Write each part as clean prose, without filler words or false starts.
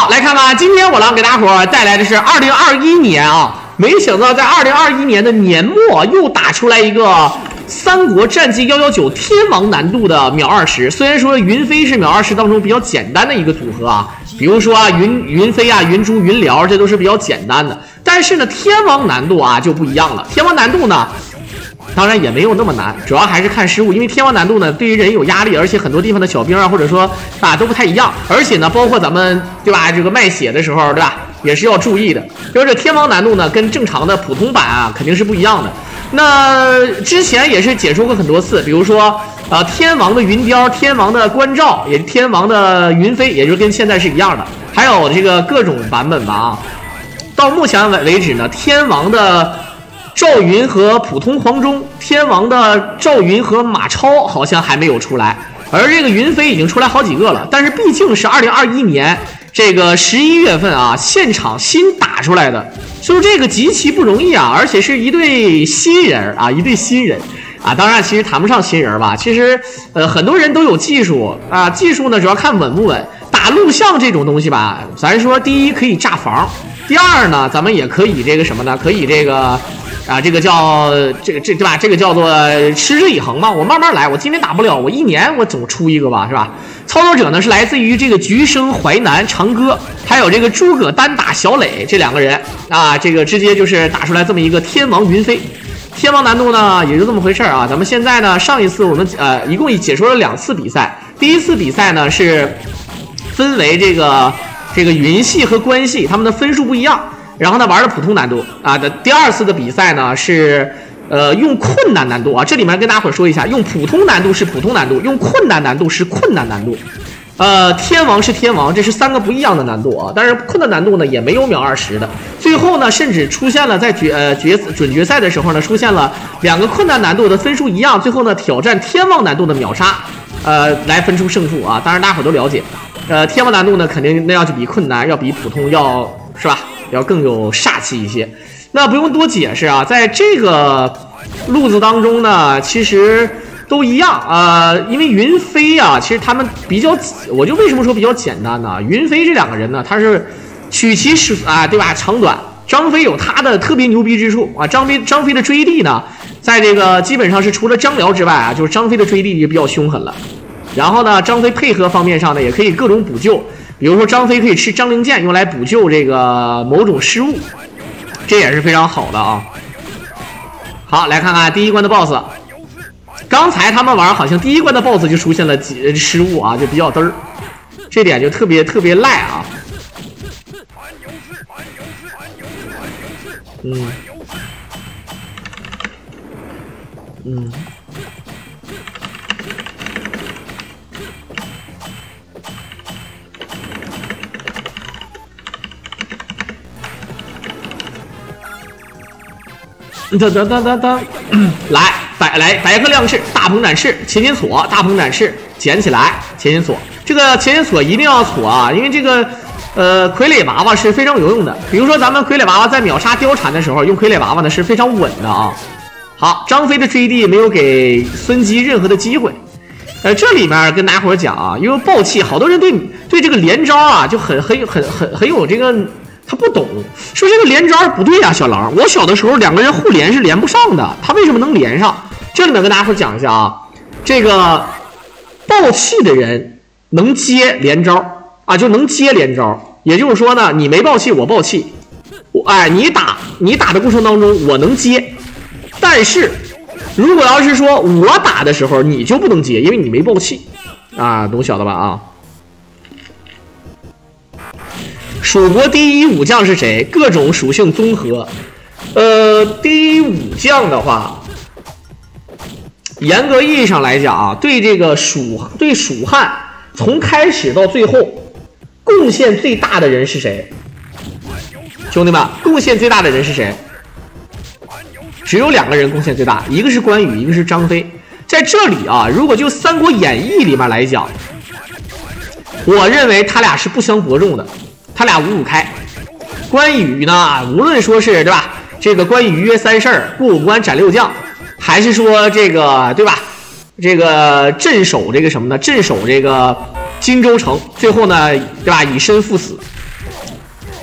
好，来看看今天我给大伙带来的是2021年啊，没想到在2021年的年末又打出来一个《三国战记119》天王难度的秒20。虽然说云飞是秒20当中比较简单的一个组合啊，比如说啊云飞啊、云珠、云辽，这都是比较简单的。但是呢，天王难度啊就不一样了。天王难度呢，当然也没有那么难，主要还是看失误，因为天王难度呢对于人有压力，而且很多地方的小兵啊，或者说啊都不太一样，而且呢，包括咱们对吧，这个卖血的时候对吧，也是要注意的。就是这天王难度呢，跟正常的普通版啊肯定是不一样的。那之前也是解说过很多次，比如说天王的云雕、天王的关照，也是天王的云飞，也就跟现在是一样的，还有这个各种版本吧啊。到目前为止呢，天王的赵云和普通黄忠，天王的赵云和马超好像还没有出来，而这个云飞已经出来好几个了。但是毕竟是2021年这个11月份啊，现场新打出来的，所以这个极其不容易啊，而且是一对新人啊，一对新人啊。当然，其实谈不上新人吧，其实很多人都有技术啊，技术呢主要看稳不稳。打录像这种东西吧，咱说第一可以炸房，第二呢，咱们也可以这个什么呢？可以这个。啊，这个叫对吧？这个叫做持之以恒嘛。我慢慢来，我今天打不了，我一年我总出一个吧，是吧？操作者呢是来自于这个橘生、淮南、长歌，还有这个诸葛单打小磊这两个人啊，这个直接就是打出来这么一个天王云飞。天王难度呢也就这么回事啊。咱们现在呢，上一次我们一共解说了2次比赛，第一次比赛呢是分为这个云系和关系，他们的分数不一样。然后呢，玩的普通难度啊的第2次的比赛呢是用困难难度啊，这里面跟大家伙说一下，用普通难度是普通难度，用困难难度是困难难度。天王是天王，这是3个不一样的难度啊。但是困难难度呢也没有秒20的。最后呢，甚至出现了在准决赛的时候呢，出现了2个困难难度的分数一样，最后呢挑战天王难度的秒杀，来分出胜负啊。当然大家伙都了解，天王难度呢肯定那要比困难要比普通要是吧？要更有煞气一些，那不用多解释啊。在这个路子当中呢，其实都一样因为云飞啊，其实他们比较，我就为什么说比较简单呢？云飞这2个人呢，他是取其对吧长短。张飞有他的特别牛逼之处啊，张飞的追地呢，在这个基本上是除了张辽之外啊，就是张飞的追地就比较凶狠了。然后呢，张飞配合方面上呢，也可以各种补救。比如说张飞可以吃张灵剑用来补救这个某种失误，这也是非常好的啊。好，来看看第1关的 BOSS。刚才他们玩好像第1关的 BOSS 就出现了失误啊，就比较嘚儿，这点就特别赖啊。来白鹤亮翅，大鹏展翅，前前锁，大鹏展翅，捡起来，前前锁。这个前前锁一定要锁啊，因为这个傀儡娃娃是非常有用的。比如说咱们傀儡娃娃在秒杀貂蝉的时候，用傀儡娃娃呢是非常稳的啊。好，张飞的追地没有给孙基任何的机会。这里面跟大家伙讲啊，因为暴气，好多人对这个连招啊就很有这个。他不懂，说这个连招不对啊，小狼。我小的时候2个人互连是连不上的，他为什么能连上？这里面跟大家说讲一下啊，这个暴气的人能接连招啊，就能接连招。也就是说呢，你没暴气，我暴气，你打的过程当中我能接，但是如果要是说我打的时候你就不能接，因为你没暴气啊，懂晓得吧啊？蜀国第1武将是谁？各种属性综合。第1武将的话，严格意义上来讲啊，对这个蜀汉从开始到最后贡献最大的人是谁？兄弟们，贡献最大的人是谁？只有2个人贡献最大，一个是关羽，一个是张飞。在这里啊，如果就《三国演义》里面来讲，我认为他俩是不相伯仲的。他俩五五开，关羽呢，无论说是对吧，这个关羽约3事儿，过5关斩6将，还是说这个对吧，这个镇守这个什么呢？镇守这个荆州城，最后呢，对吧，以身赴死。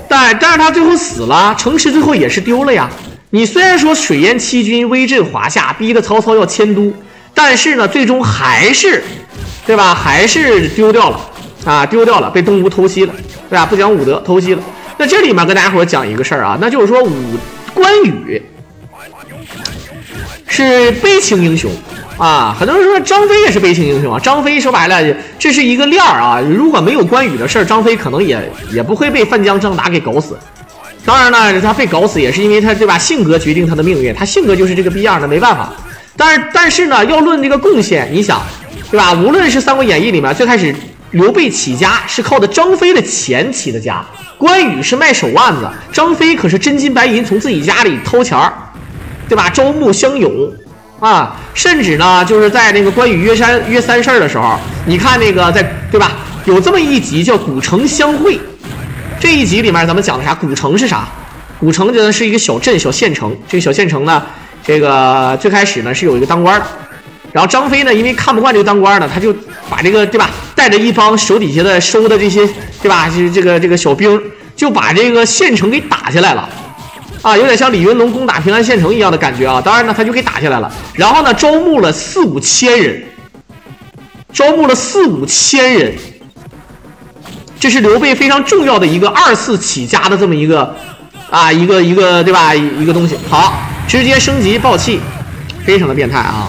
但是他最后死了，城池最后也是丢了呀。你虽然说水淹七军，威震华夏，逼得曹操要迁都，但是呢，最终还是，对吧？还是丢掉了啊，丢掉了，被东吴偷袭了，对吧？不讲武德，偷袭了。那这里面跟大家伙讲一个事儿啊，那就是说关羽是悲情英雄啊，很多人说张飞也是悲情英雄啊。张飞说白了，这是一个链儿啊，如果没有关羽的事儿，张飞可能也不会被范江张达给搞死。当然呢，他被搞死也是因为他对吧，性格决定他的命运，他性格就是这个逼样的，没办法。但是呢，要论这个贡献，你想，对吧？无论是《三国演义》里面最开始刘备起家是靠的张飞的钱起的家，关羽是卖手腕子，张飞可是真金白银从自己家里掏钱儿，对吧？招募乡勇啊，甚至呢，就是在那个关羽约三事的时候，你看那个对吧？有这么一集叫《古城相会》。这一集里面咱们讲的啥？古城是啥？古城呢是一个小镇、小县城。这个小县城呢，这个最开始呢是有一个当官的，然后张飞呢因为看不惯这个当官的，他就把这个对吧，带着一帮手底下的收的这些对吧，这个小兵，就把这个县城给打下来了，啊，有点像李云龙攻打平安县城一样的感觉啊。当然呢，他就给打下来了，然后呢招募了4、5千人，这是刘备非常重要的一个2次起家的这么一个啊，一个对吧，一个东西。好，直接升级暴气，非常的变态啊。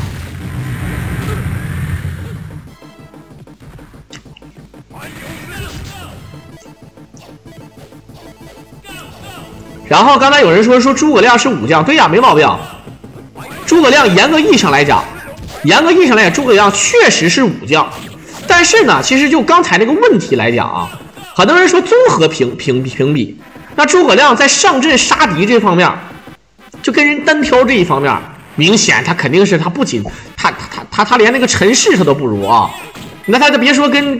然后刚才有人说诸葛亮是武将，对呀，没毛病。诸葛亮严格意义上来讲，诸葛亮确实是武将。但是呢，其实就刚才那个问题来讲啊，很多人说综合评比，那诸葛亮在上阵杀敌这方面，就跟人单挑这一方面，明显他肯定是他不仅他连那个陈氏他都不如啊。那他就别说跟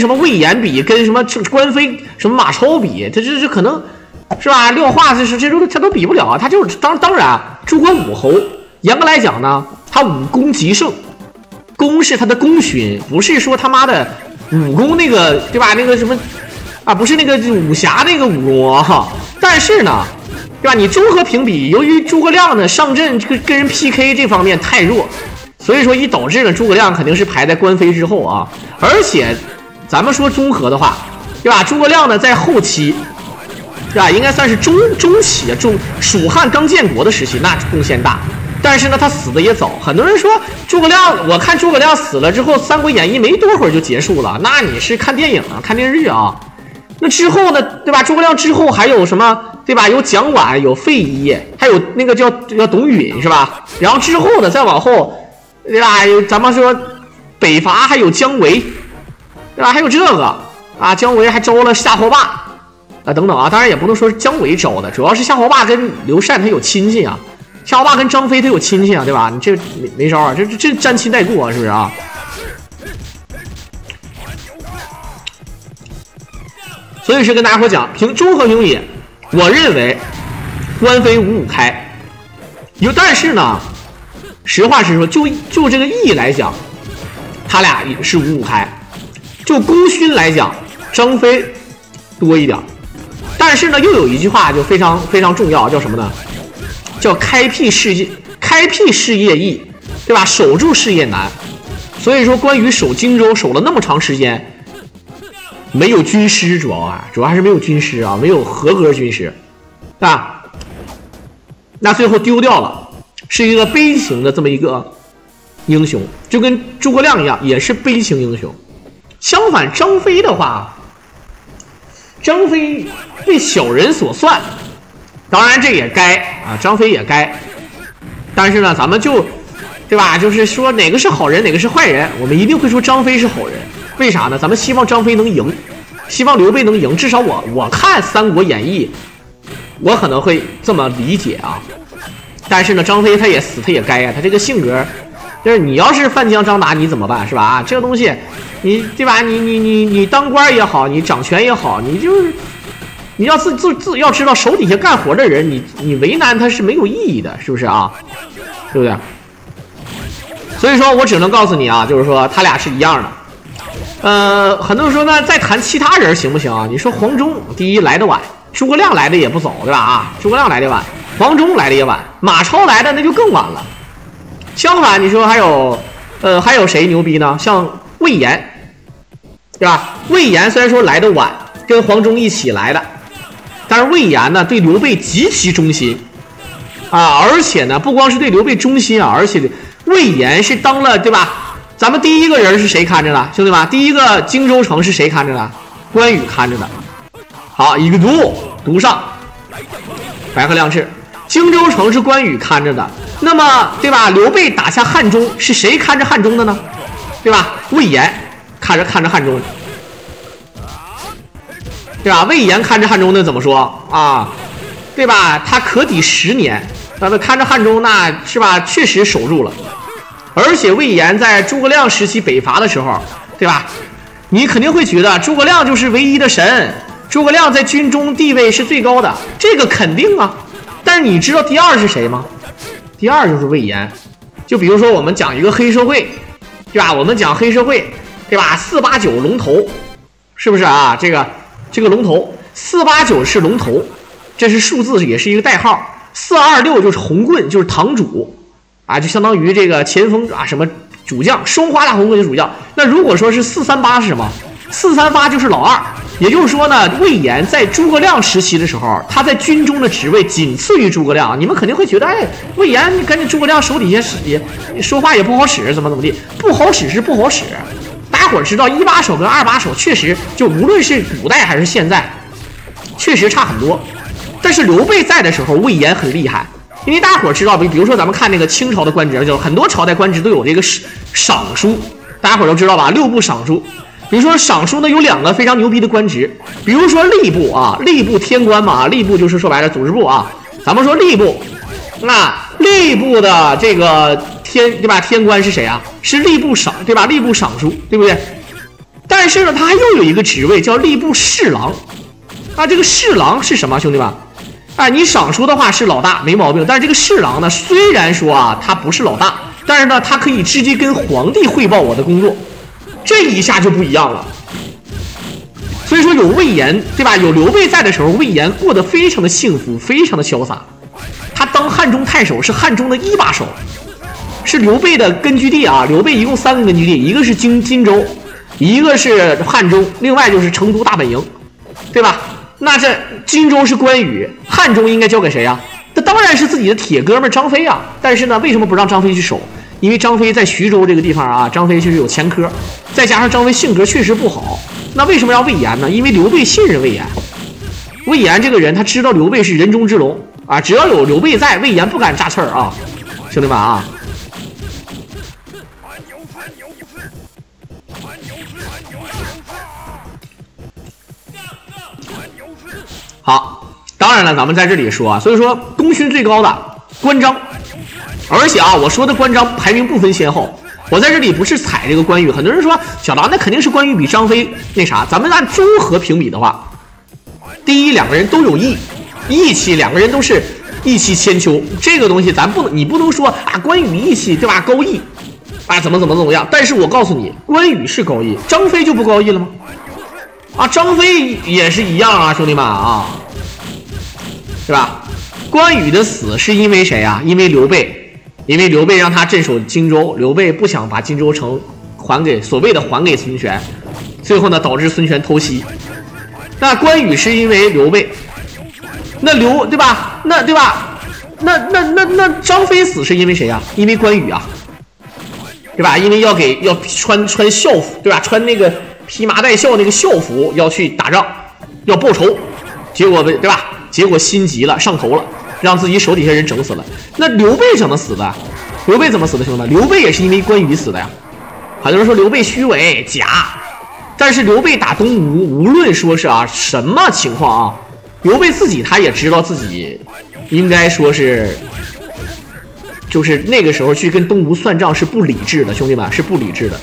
什么魏延比，跟什么关飞、什么马超比，这可能是吧？廖化这都比不了啊。他就是当然，诸葛武侯严格来讲呢，他武功极盛。功是他的功勋，不是说他妈的武功那个对吧？那个什么啊，不是那个武侠那个武功啊。但是呢，对吧？你综合评比，由于诸葛亮呢上阵跟人 PK 这方面太弱，所以说导致呢诸葛亮肯定是排在关飞之后啊。而且咱们说综合的话，对吧？诸葛亮呢在后期，对吧？应该算是中期啊，蜀汉刚建国的时期，那贡献大。但是呢，他死的也早。很多人说诸葛亮，我看诸葛亮死了之后，《三国演义》没多会儿就结束了。那你是看电影啊，看电视啊？那之后呢，对吧？诸葛亮之后还有什么，对吧？有蒋琬，有费祎，还有那个叫董允，是吧？然后之后呢，再往后，对吧？咱们说北伐还有姜维，对吧？还有这个啊，姜维还招了夏侯霸啊等等啊。当然也不能说是姜维招的，主要是夏侯霸跟刘禅他有亲戚啊。夏侯霸跟张飞他有亲戚啊，对吧？你这没招啊，这沾亲带故啊，是不是啊？所以是跟大家伙讲，综合评比，我认为关飞5-5开。但是呢，实话实说，就这个义来讲，他俩是5-5开。就功勋来讲，张飞多一点。但是呢，又有一句话就非常非常重要，叫什么呢？叫开辟事业易，对吧？守住事业难。所以说关羽守荆州守了那么长时间，没有军师，主要还是没有军师啊，没有合格军师啊。那最后丢掉了，是一个悲情的这么一个英雄，就跟诸葛亮一样，也是悲情英雄。相反，张飞的话，张飞被小人所算。当然这也该啊，张飞也该，但是呢，咱们就，对吧？就是说哪个是好人，哪个是坏人，我们一定会说张飞是好人。为啥呢？咱们希望张飞能赢，希望刘备能赢。至少我看《三国演义》，我可能会这么理解啊。但是呢，张飞他也死，他也该啊，他这个性格，就是你要是范江张达，你怎么办是吧？啊，这个东西，你对吧？你当官也好，你掌权也好，你就是。你要要知道手底下干活的人，你为难他是没有意义的，是不是啊？对不对？所以说我只能告诉你啊，就是说他俩是一样的。很多人说呢，再谈其他人行不行啊？你说黄忠第一来的晚，诸葛亮来的也不早，对吧？啊，诸葛亮来的晚，黄忠来的也晚，马超来的那就更晚了。相反，你说还有谁牛逼呢？像魏延，对吧？魏延虽然说来的晚，跟黄忠一起来的，但是魏延呢对刘备极其忠心啊，而且呢不光是对刘备忠心啊，而且魏延是当了，对吧？咱们第一个人是谁看着的，兄弟们？第一个荆州城是谁看着的？关羽看着的。好，一个独上，白鹤亮翅。荆州城是关羽看着的，那么对吧？刘备打下汉中是谁看着汉中的呢？对吧？魏延看着汉中，对吧？魏延看着汉中的怎么说啊？对吧？他可抵10年，那么看着汉中那是吧？确实守住了。而且魏延在诸葛亮时期北伐的时候，对吧？你肯定会觉得诸葛亮就是唯一的神，诸葛亮在军中地位是最高的，这个肯定啊。但是你知道第二是谁吗？第二就是魏延。就比如说我们讲一个黑社会，对吧？我们讲黑社会，对吧？489龙头，是不是啊？这个龙头489是龙头，这是数字，也是一个代号。426就是红棍，就是堂主啊，就相当于这个前锋啊，什么主将，双花大红棍就是主将。那如果说是438是什么？438就是老二。也就是说呢，魏延在诸葛亮时期的时候，他在军中的职位仅次于诸葛亮。你们肯定会觉得，哎，魏延跟着诸葛亮手底下也说话也不好使，怎么地，不好使是不好使。大家伙知道1把手跟2把手确实就无论是古代还是现在，确实差很多。但是刘备在的时候，魏延很厉害，因为大家伙知道，比如说咱们看那个清朝的官职，就很多朝代官职都有这个赏书，大家伙都知道吧？6部赏书。比如说赏书呢有2个非常牛逼的官职，比如说吏部啊，吏部天官嘛，吏部就是说白了组织部啊。咱们说吏部，那吏部的这个对吧？天官是谁啊？是吏部赏，对吧？吏部赏书，对不对？但是呢，他还又有一个职位叫吏部侍郎啊。这个侍郎是什么，兄弟们？啊，你赏书的话是老大没毛病，但是这个侍郎呢，虽然说啊他不是老大，但是呢他可以直接跟皇帝汇报我的工作。这一下就不一样了，所以说有魏延，对吧？有刘备在的时候，魏延过得非常的幸福，非常的潇洒。他当汉中太守，是汉中的1把手，是刘备的根据地啊。刘备一共3个根据地，一个是荆州，一个是汉中，另外就是成都大本营，对吧？那这荆州是关羽，汉中应该交给谁啊？这当然是自己的铁哥们张飞啊。但是呢，为什么不让张飞去守？因为张飞在徐州这个地方啊，张飞就是有前科，再加上张飞性格确实不好。那为什么要魏延呢？因为刘备信任魏延。魏延这个人，他知道刘备是人中之龙啊，只要有刘备在，魏延不敢扎刺儿啊，兄弟们啊。好，当然了，咱们在这里说啊，所以说功勋最高的关张。而且啊，我说的关张排名不分先后，我在这里不是踩这个关羽。很多人说小狼那肯定是关羽比张飞那啥，咱们按综合评比的话，第一2个人都有义气，2个人都是义气千秋。这个东西你不能说啊关羽义气对吧高义啊怎么样。但是我告诉你，关羽是高义，张飞就不高义了吗？啊，张飞也是一样啊，兄弟们啊，对吧？关羽的死是因为谁啊？因为刘备。因为刘备让他镇守荆州，刘备不想把荆州城还给孙权，最后呢导致孙权偷袭。那关羽是因为刘备，那对吧？那对吧？那张飞死是因为谁啊？因为关羽啊，对吧？因为要穿校服，对吧？穿那个披麻戴孝那个校服要去打仗，要报仇，结果对吧？结果心急了，上头了。让自己手底下人整死了。那刘备怎么死的？刘备怎么死的，兄弟们？刘备也是因为关羽死的呀。很多人说刘备虚伪假，但是刘备打东吴，无论说是啊什么情况啊，刘备自己他也知道自己应该说是，就是那个时候去跟东吴算账是不理智的，兄弟们是不理智的。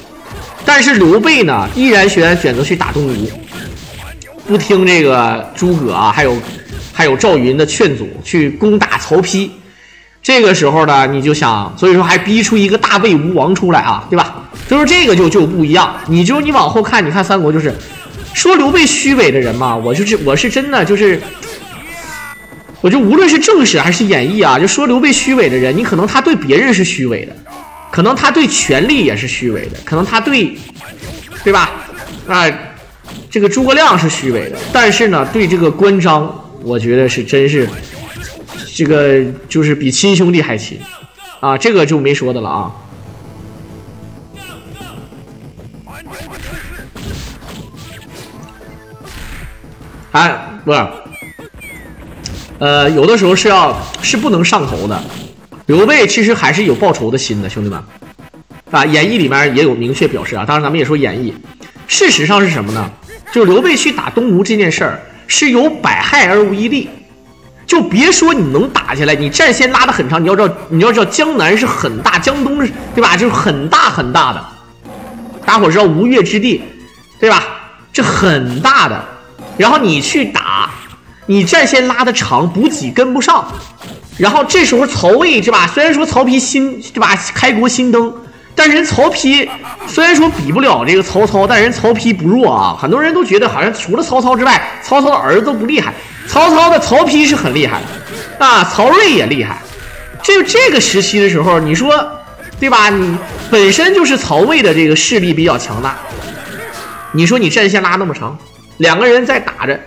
但是刘备呢，依然选择去打东吴，不听这个诸葛啊，还有赵云的劝阻，去攻打曹丕。这个时候呢，你就想，所以说还逼出一个大魏吴王出来啊，对吧？就是这个就不一样。你往后看，你看三国就是说刘备虚伪的人嘛，我是真的就是。我就无论是正史还是演义啊，就说刘备虚伪的人，你可能他对别人是虚伪的，可能他对权力也是虚伪的，可能他对吧？这个诸葛亮是虚伪的，但是呢，对这个关张，我觉得是真是这个就是比亲兄弟还亲啊，这个就没说的了啊。不是。有的时候是不能上头的。刘备其实还是有报仇的心的，兄弟们，啊，演义里面也有明确表示啊。当然，咱们也说演义，事实上是什么呢？就是刘备去打东吴这件事儿是有百害而无一利。就别说你能打下来，你战线拉得很长，你要知道江南是很大，江东是对吧？就是很大很大的。大伙知道吴越之地，对吧？这很大的，然后你去打。你战线拉得长，补给跟不上，然后这时候曹魏是吧？虽然说曹丕对吧开国新登，但是人曹丕虽然说比不了这个曹操，但人曹丕不弱啊。很多人都觉得好像除了曹操之外，曹操的儿子都不厉害。曹丕是很厉害的啊，曹睿也厉害。这个时期的时候，你说对吧？你本身就是曹魏的这个势力比较强大，你说你战线拉那么长，两个人在打着。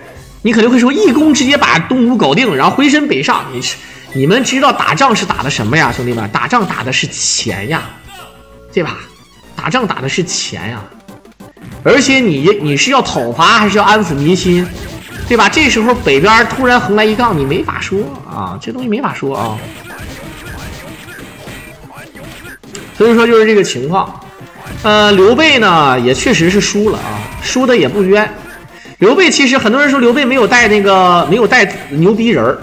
你肯定会说一攻直接把东吴搞定，然后回身北上。你们知道打仗是打的什么呀，兄弟们？打仗打的是钱呀，对吧？打仗打的是钱呀，而且你是要讨伐还是要安抚民心，对吧？这时候北边突然横来一杠，你没法说啊，这东西没法说啊。所以说就是这个情况。刘备呢也确实是输了啊，输的也不冤。刘备其实很多人说刘备没有带牛逼人，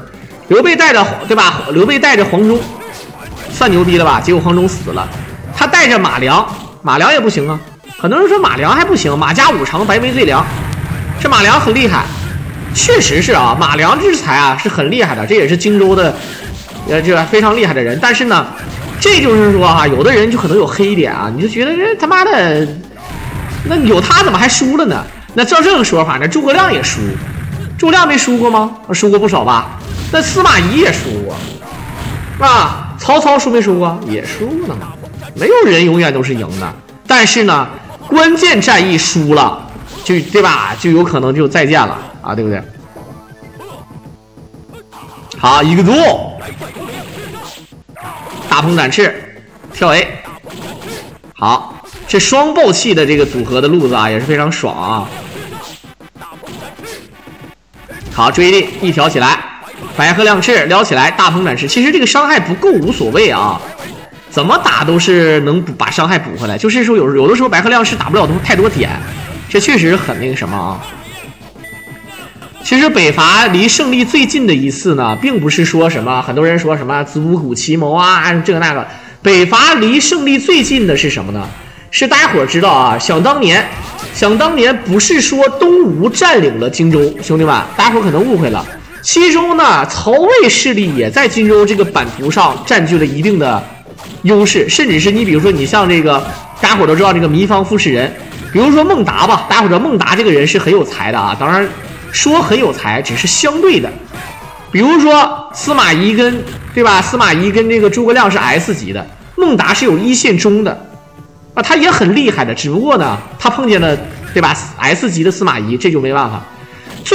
刘备带着对吧？刘备带着黄忠，算牛逼了吧？结果黄忠死了，他带着马良也不行啊。很多人说马良还不行，马家五常，白眉最良，这马良很厉害，确实是啊，马良之才啊是很厉害的，这也是荆州的这非常厉害的人。但是呢，这就是说啊，有的人就可能有黑点啊，你就觉得这他妈的，那有他怎么还输了呢？那照这个说法呢，诸葛亮也输，诸葛亮没输过吗？输过不少吧。那司马懿也输过，啊，曹操输没输过？也输了嘛。没有人永远都是赢的，但是呢，关键战役输了，就对吧？就有可能就再见了啊，对不对？好，一个做，大鹏展翅，跳 A， 好。这双爆气的这个组合的路子啊，也是非常爽啊！好，注意力一挑起来，白鹤亮翅撩起来，大鹏展翅。其实这个伤害不够无所谓啊，怎么打都是能把伤害补回来。就是说有的时候白鹤亮翅打不了太多点，这确实很那个什么啊。其实北伐离胜利最近的一次呢，并不是说什么很多人说什么子午谷奇谋啊，这个那个。北伐离胜利最近的是什么呢？是大家伙知道啊，想当年不是说东吴占领了荆州，兄弟们，大家伙可能误会了。其中呢，曹魏势力也在荆州这个版图上占据了一定的优势，甚至是你比如说你像这个大家伙都知道这个糜芳傅士仁，比如说孟达吧，大家伙知道孟达这个人是很有才的啊，当然说很有才只是相对的。比如说司马懿跟对吧？司马懿跟这个诸葛亮是 S 级的，孟达是有一线中的。啊，他也很厉害的，只不过呢，他碰见了，对吧 ？S 级的司马懿，这就没办法。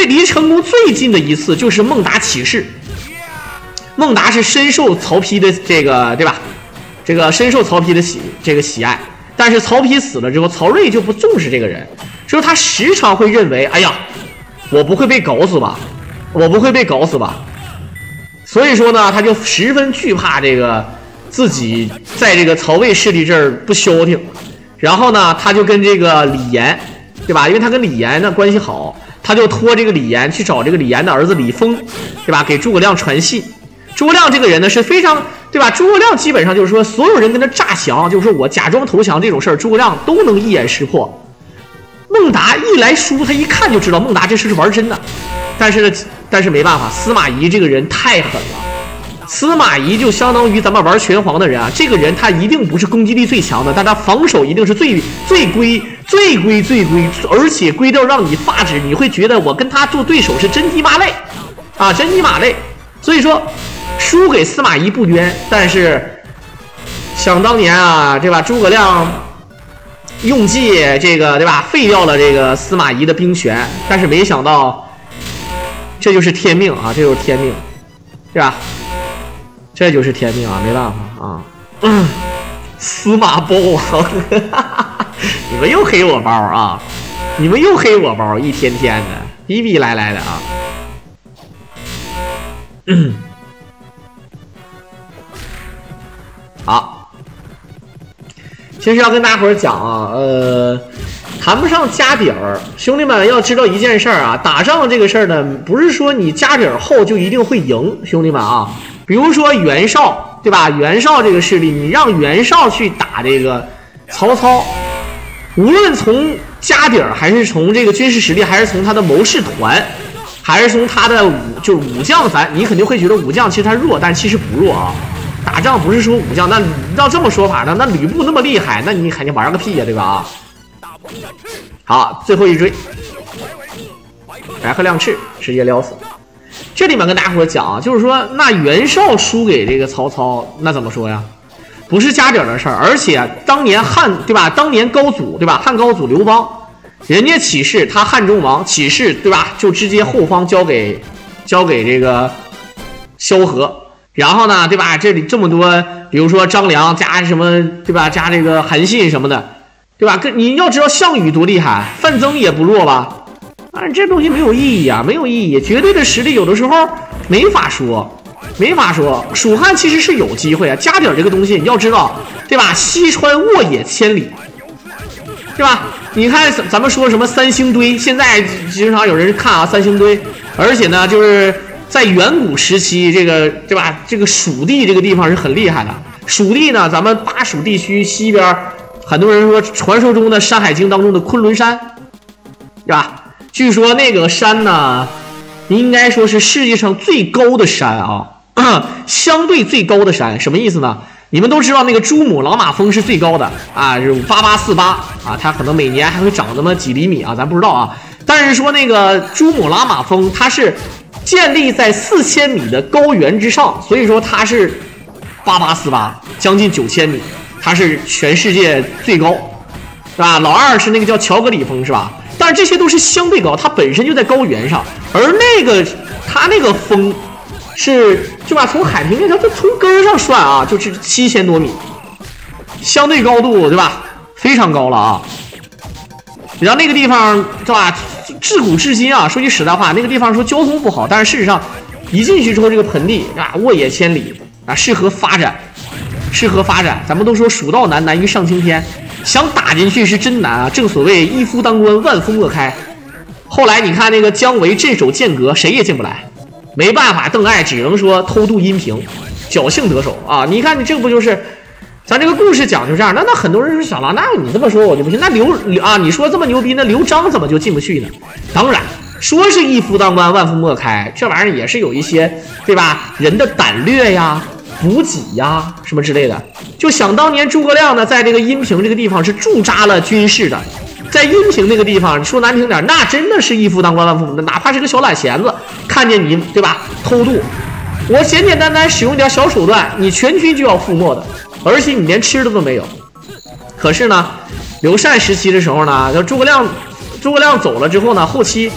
离成功最近的一次就是孟达起事。孟达是深受曹丕的这个，对吧？这个深受曹丕的喜爱，但是曹丕死了之后，曹睿就不重视这个人，所以他时常会认为，哎呀，我不会被搞死吧？所以说呢，他就十分惧怕这个。自己在这个曹魏势力这儿不消停，然后呢，他就跟这个李严，对吧？因为他跟李严的关系好，他就托这个李严去找这个李严的儿子李丰，对吧？给诸葛亮传信。诸葛亮这个人呢是非常，对吧？诸葛亮基本上就是说，所有人跟他诈降，就是说我假装投降这种事儿，诸葛亮都能一眼识破。孟达一来输，他一看就知道孟达这事是玩真的，但是没办法，司马懿这个人太狠了。司马懿就相当于咱们玩拳皇的人啊，这个人他一定不是攻击力最强的，但他防守一定是最龟，而且龟到让你发指，你会觉得我跟他做对手是真鸡巴累啊，真鸡巴累。所以说输给司马懿不冤，但是想当年啊，对吧？诸葛亮用计这个对吧，废掉了这个司马懿的兵权，但是没想到这就是天命啊，这就是天命，对吧？这就是天命啊，没办法啊。司马包王，你们又黑我包啊！你们又黑我包，一天天的，逼逼来的啊。好，其实要跟大伙儿讲啊，谈不上家底儿，兄弟们要知道一件事儿啊，打仗这个事儿呢，不是说你家底儿厚就一定会赢，兄弟们啊。比如说袁绍，对吧？袁绍这个势力，你让袁绍去打这个曹操，无论从家底儿，还是从这个军事实力，还是从他的谋士团，还是从他的武将，你肯定会觉得武将其实他弱，但其实不弱啊。打仗不是说武将，那要这么说法呢，那吕布那么厉害，那你肯定玩个屁呀，对吧？啊，好，最后一追，白鹤亮翅，直接撩死。这里面跟大家伙讲啊，就是说，那袁绍输给这个曹操，那怎么说呀？不是家底的事儿，而且当年对吧？当年高祖对吧？汉高祖刘邦，人家起事，他汉中王起事对吧？就直接后方交给这个萧何，然后呢对吧？这里这么多，比如说张良加什么对吧？加这个韩信什么的，对吧？你要知道项羽多厉害，范增也不弱吧？但是这东西没有意义啊，没有意义。绝对的实力有的时候没法说。蜀汉其实是有机会啊，家底这个东西你要知道，对吧？西川沃野千里，对吧？你看咱们说什么三星堆，现在经常有人看啊三星堆，而且呢就是在远古时期，这个对吧？这个蜀地这个地方是很厉害的。蜀地呢，咱们巴蜀地区西边，很多人说传说中的《山海经》当中的昆仑山，对吧？据说那个山呢，应该说是世界上最高的山啊，相对最高的山，什么意思呢？你们都知道那个珠穆朗玛峰是最高的啊，是8848啊，它可能每年还会长那么几厘米啊，咱不知道啊。但是说那个珠穆朗玛峰，它是建立在4000米的高原之上，所以说它是8848，将近9000米，它是全世界最高，是吧？老二是那个叫乔格里峰，是吧？但是这些都是相对高，它本身就在高原上，而它那个峰是就把从海平面上就从根上算啊，就是7000多米，相对高度对吧？非常高了啊。然后那个地方对吧？自古至今啊，说句实在话，那个地方说交通不好，但是事实上一进去之后，这个盆地啊，沃野千里啊，适合发展。咱们都说蜀道难，难于上青天。想打进去是真难啊！正所谓一夫当关，万夫莫开。后来你看那个姜维镇守剑阁，谁也进不来，没办法，邓艾只能说偷渡阴平，侥幸得手啊！你看你这不就是咱这个故事讲就这样？那很多人说小狼，那你这么说我就不信。那你说这么牛逼，那刘璋怎么就进不去呢？当然，说是一夫当关，万夫莫开，这玩意儿也是有一些对吧？人的胆略呀。补给呀，什么之类的，就想当年诸葛亮呢，在这个阴平这个地方是驻扎了军事的，在阴平那个地方，说难听点，那真的是一夫当关万夫莫开，哪怕是个小懒闲子，看见你对吧，偷渡，我简简单单使用点小手段，你全军就要覆没的，而且你连吃的都没有。可是呢，刘禅时期的时候呢，诸葛亮走了之后呢，后期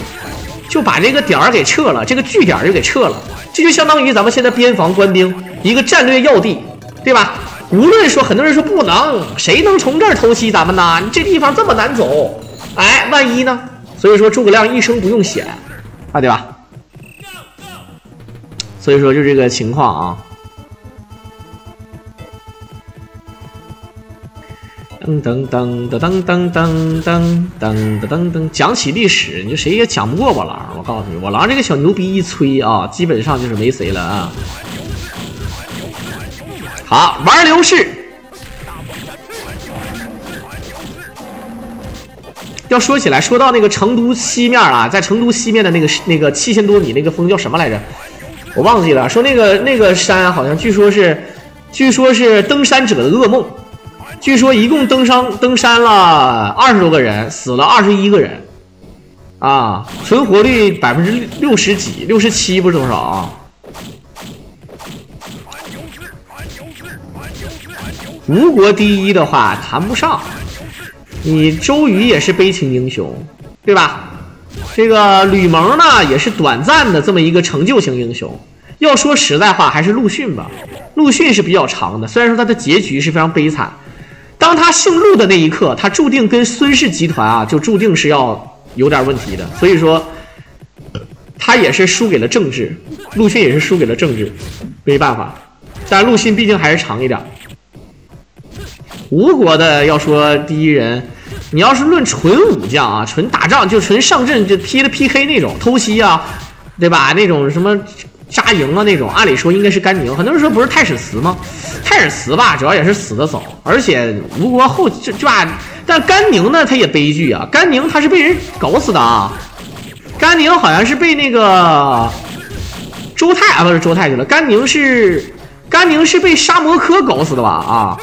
就把这个点儿给撤了，这个据点就给撤了。这就相当于咱们现在边防官兵一个战略要地，对吧？无论说很多人说不能，谁能从这儿偷袭咱们呢？你这地方这么难走，哎，万一呢？所以说诸葛亮一生不用险啊，对吧？所以说就这个情况啊。噔噔噔噔噔噔噔噔噔噔，讲起历史，你就谁也讲不过我狼。我告诉你，我狼这个小牛逼一吹啊，基本上就是没谁了啊。好，玩刘氏。要说起来，说到那个成都西面啊，在成都西面的那个7000多米那个峰叫什么来着？我忘记了，说那个山好像据说是登山者的噩梦，据说一共登山了20多个人，死了21个人，啊，存活率60几67不是多少啊？吴国第一的话谈不上，你周瑜也是悲情英雄，对吧？这个吕蒙呢也是短暂的这么一个成就型英雄。要说实在话，还是陆逊吧。陆逊是比较长的，虽然说他的结局是非常悲惨。当他姓陆的那一刻，他注定跟孙氏集团啊，就注定是要有点问题的。所以说，他也是输给了政治，陆逊也是输给了政治，没办法。但陆逊毕竟还是长一点。吴国的要说第一人，你要是论纯武将啊，纯打仗就纯上阵就踢了 PK 那种偷袭啊，对吧？那种什么扎营啊那种，按理说应该是甘宁。很多人说不是太史慈吗？太史慈吧，主要也是死得早，而且吴国后就吧，但甘宁呢，他也悲剧啊。甘宁他是被人搞死的啊。甘宁好像是被那个周泰啊，不是周泰去了。甘宁是被沙摩柯搞死的吧？啊。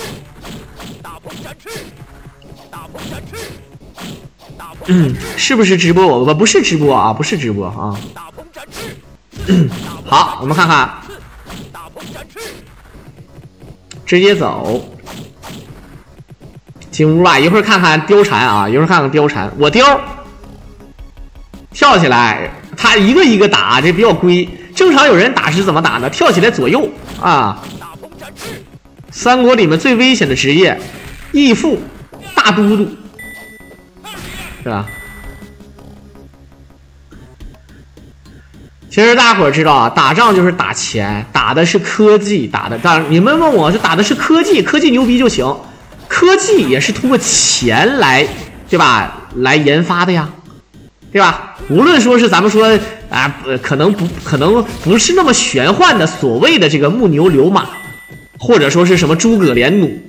是不是直播？我不是直播啊，不是直播啊。好，我们看看，直接走进屋吧。一会儿看看貂蝉啊，一会儿看看貂蝉。我貂跳起来，他一个一个打，这比较规。正常有人打是怎么打呢？跳起来左右啊。三国里面最危险的职业，义父、大都督。是吧？其实大伙儿知道啊，打仗就是打钱，打的是科技，当然你们问我就打的是科技，科技牛逼就行，科技也是通过钱来，对吧？来研发的呀，对吧？无论说是咱们说啊，可能不是那么玄幻的所谓的这个木牛流马，或者说是什么诸葛连弩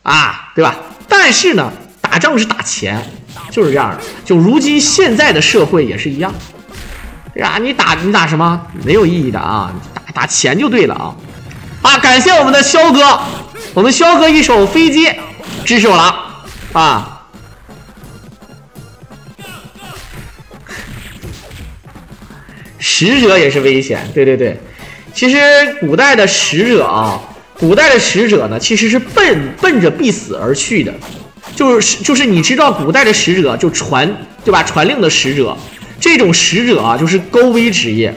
啊，对吧？但是呢，打仗是打钱。就是这样的，就如今现在的社会也是一样，对吧？你打什么没有意义的啊？打钱就对了啊！啊，感谢我们的肖哥，我们肖哥一手飞接支持我了啊！使者也是危险，对对对。其实古代的使者啊，古代的使者呢，其实是奔着必死而去的。就是你知道古代的使者就对吧？传令的使者，这种使者啊就是高危职业。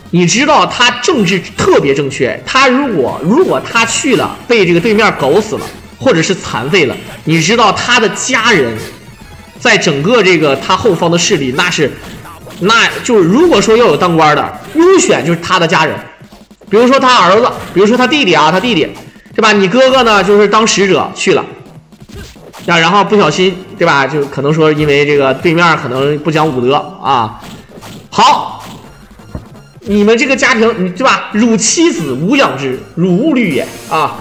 你知道他政治特别正确，他如果他去了被这个对面搞死了，或者是残废了，你知道他的家人在整个这个他后方的势力，那就是如果说要有当官的，优选就是他的家人，比如说他儿子，比如说他弟弟啊，对吧？你哥哥呢就是当使者去了。然后不小心，对吧？就可能说因为这个对面可能不讲武德啊。好，你们这个家庭，对吧？汝妻子无养之，汝勿虑也啊，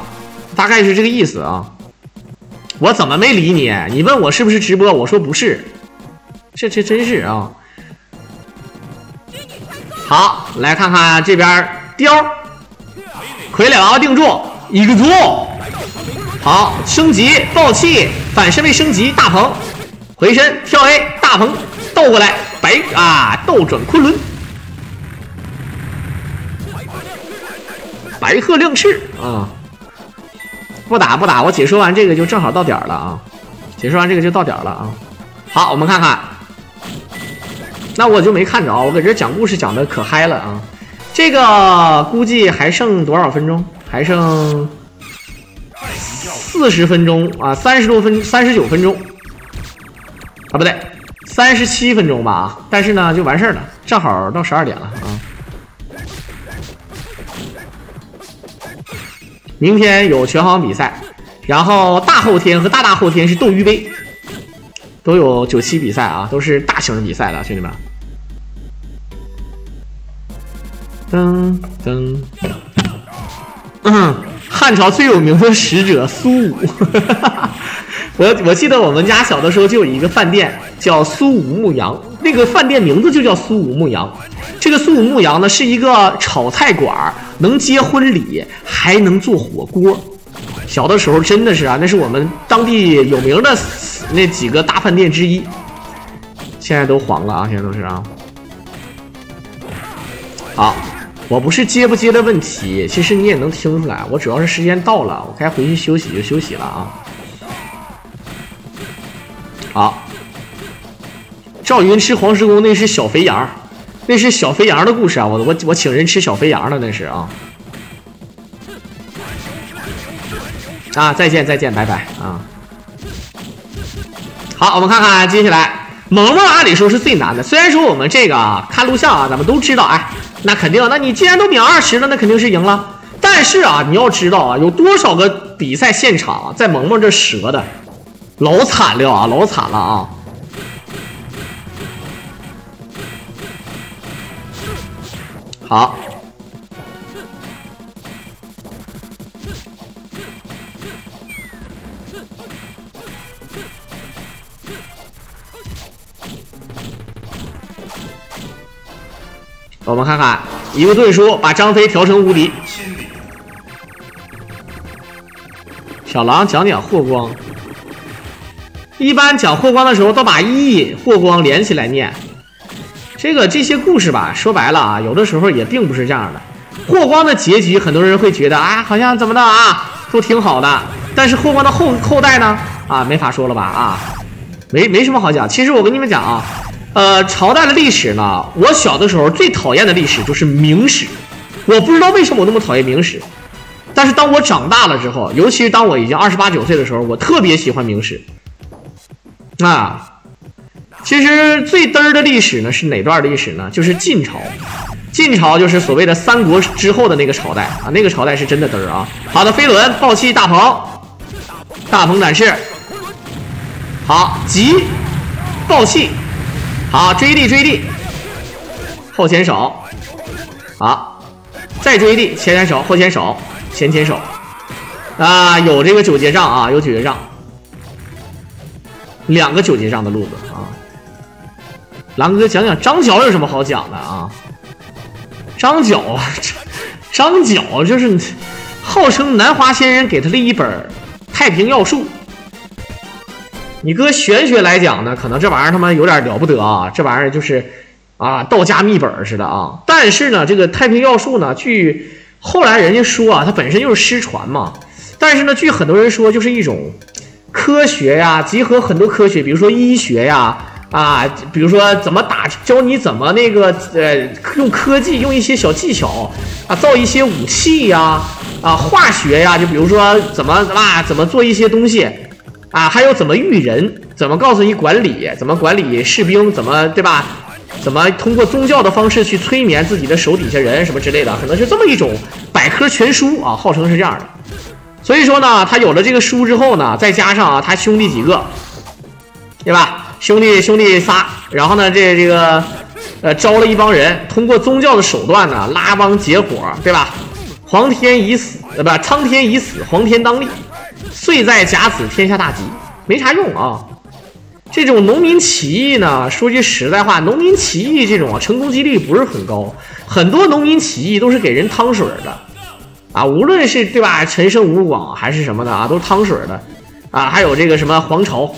大概是这个意思啊。我怎么没理你？你问我是不是直播，我说不是，这真是啊。好，来看看这边雕，傀儡王定住，一个做。好，升级暴气，反身位升级大鹏，回身跳 A 大鹏倒过来倒转昆仑，白鹤亮翅啊！不打，我解说完这个就正好到点了啊！解说完这个就到点了啊！好，我们看看，那我就没看着，我搁这讲故事讲的可嗨了啊！这个估计还剩多少分钟？还剩40分钟啊，39分钟啊，不对，37分钟吧。但是呢，就完事儿了，正好到12点了啊。明天有全行比赛，然后大后天和大后天是斗鱼杯，都有9期比赛啊，都是大型的比赛了，兄弟们。汉朝最有名的使者苏武，我记得我们家小的时候就有一个饭店叫苏武牧羊那个饭店名字就叫苏武牧羊。这个苏武牧羊呢是一个炒菜馆，能接婚礼，还能做火锅。小的时候真的是啊，那是我们当地有名的那几个大饭店之一。现在都黄了啊，现在都是啊。好，我不是接不接的问题，其实你也能听出来，我主要是时间到了，我该回去休息就休息了啊。好，赵云吃黄石公那是小肥羊，那是小肥羊的故事啊，我请人吃小肥羊了，那是啊。啊，再见，拜拜啊！好，我们看看接下来，萌萌按理说是最难的。虽然说我们这个看录像啊，咱们都知道，哎，那肯定，那你既然都秒20了，那肯定是赢了。但是啊，你要知道啊，有多少个比赛现场啊，在萌萌这折的，老惨了啊，老惨了啊！好。我们看看一个盾书把张飞调成无敌。小狼讲霍光，一般讲霍光的时候都把一霍光连起来念。这些故事吧，说白了啊，有的时候也并不是这样的。霍光的结局，很多人会觉得啊，好像怎么的啊，都挺好的。但是霍光的后代呢，啊，没法说了吧啊，没什么好讲。其实我跟你们讲啊。朝代的历史呢，我小的时候最讨厌的历史就是明史，我不知道为什么我那么讨厌明史，但是当我长大了之后，尤其是当我已经28、29岁的时候，我特别喜欢明史。啊，其实最嘚儿的历史呢是哪段历史呢？就是晋朝，晋朝就是所谓的三国之后的那个朝代啊，那个朝代是真的嘚儿啊。好的，飞轮暴气大鹏展翅，好急暴气。好，追地，后前手，好，再追地，前手，后前手，前手，啊，有这个9节杖啊，有9节杖，2个9节杖的路子啊。狼哥讲张角有什么好讲的啊？张角就是号称南华仙人给他的一本《太平要术》。你搁玄学来讲呢，可能这玩意儿他妈有点了不得啊，这玩意儿就是啊道家秘本似的啊。但是呢，这个太平要术呢，据后来人家说啊，它本身就是失传嘛。但是呢，据很多人说，就是一种科学呀，集合很多科学，比如说医学呀，啊，比如说怎么教你怎么那个用科技，用一些小技巧啊，造一些武器呀，啊，化学呀，就比如说怎么做一些东西。啊，还有怎么育人，怎么告诉你管理，怎么管理士兵，怎么对吧？怎么通过宗教的方式去催眠自己的手底下人什么之类的，可能是这么一种百科全书啊，号称是这样的。所以说呢，他有了这个书之后呢，再加上啊他兄弟几个，对吧？兄弟仨，然后呢这个招了一帮人，通过宗教的手段呢拉帮结伙，对吧？苍天已死，黄天当立。岁在甲子，天下大吉，没啥用啊。这种农民起义呢，说句实在话，农民起义这种成功几率不是很高，很多农民起义都是给人趟水的啊，无论是对吧，陈胜吴广还是什么的啊，都是趟水的啊。还有这个什么黄巢，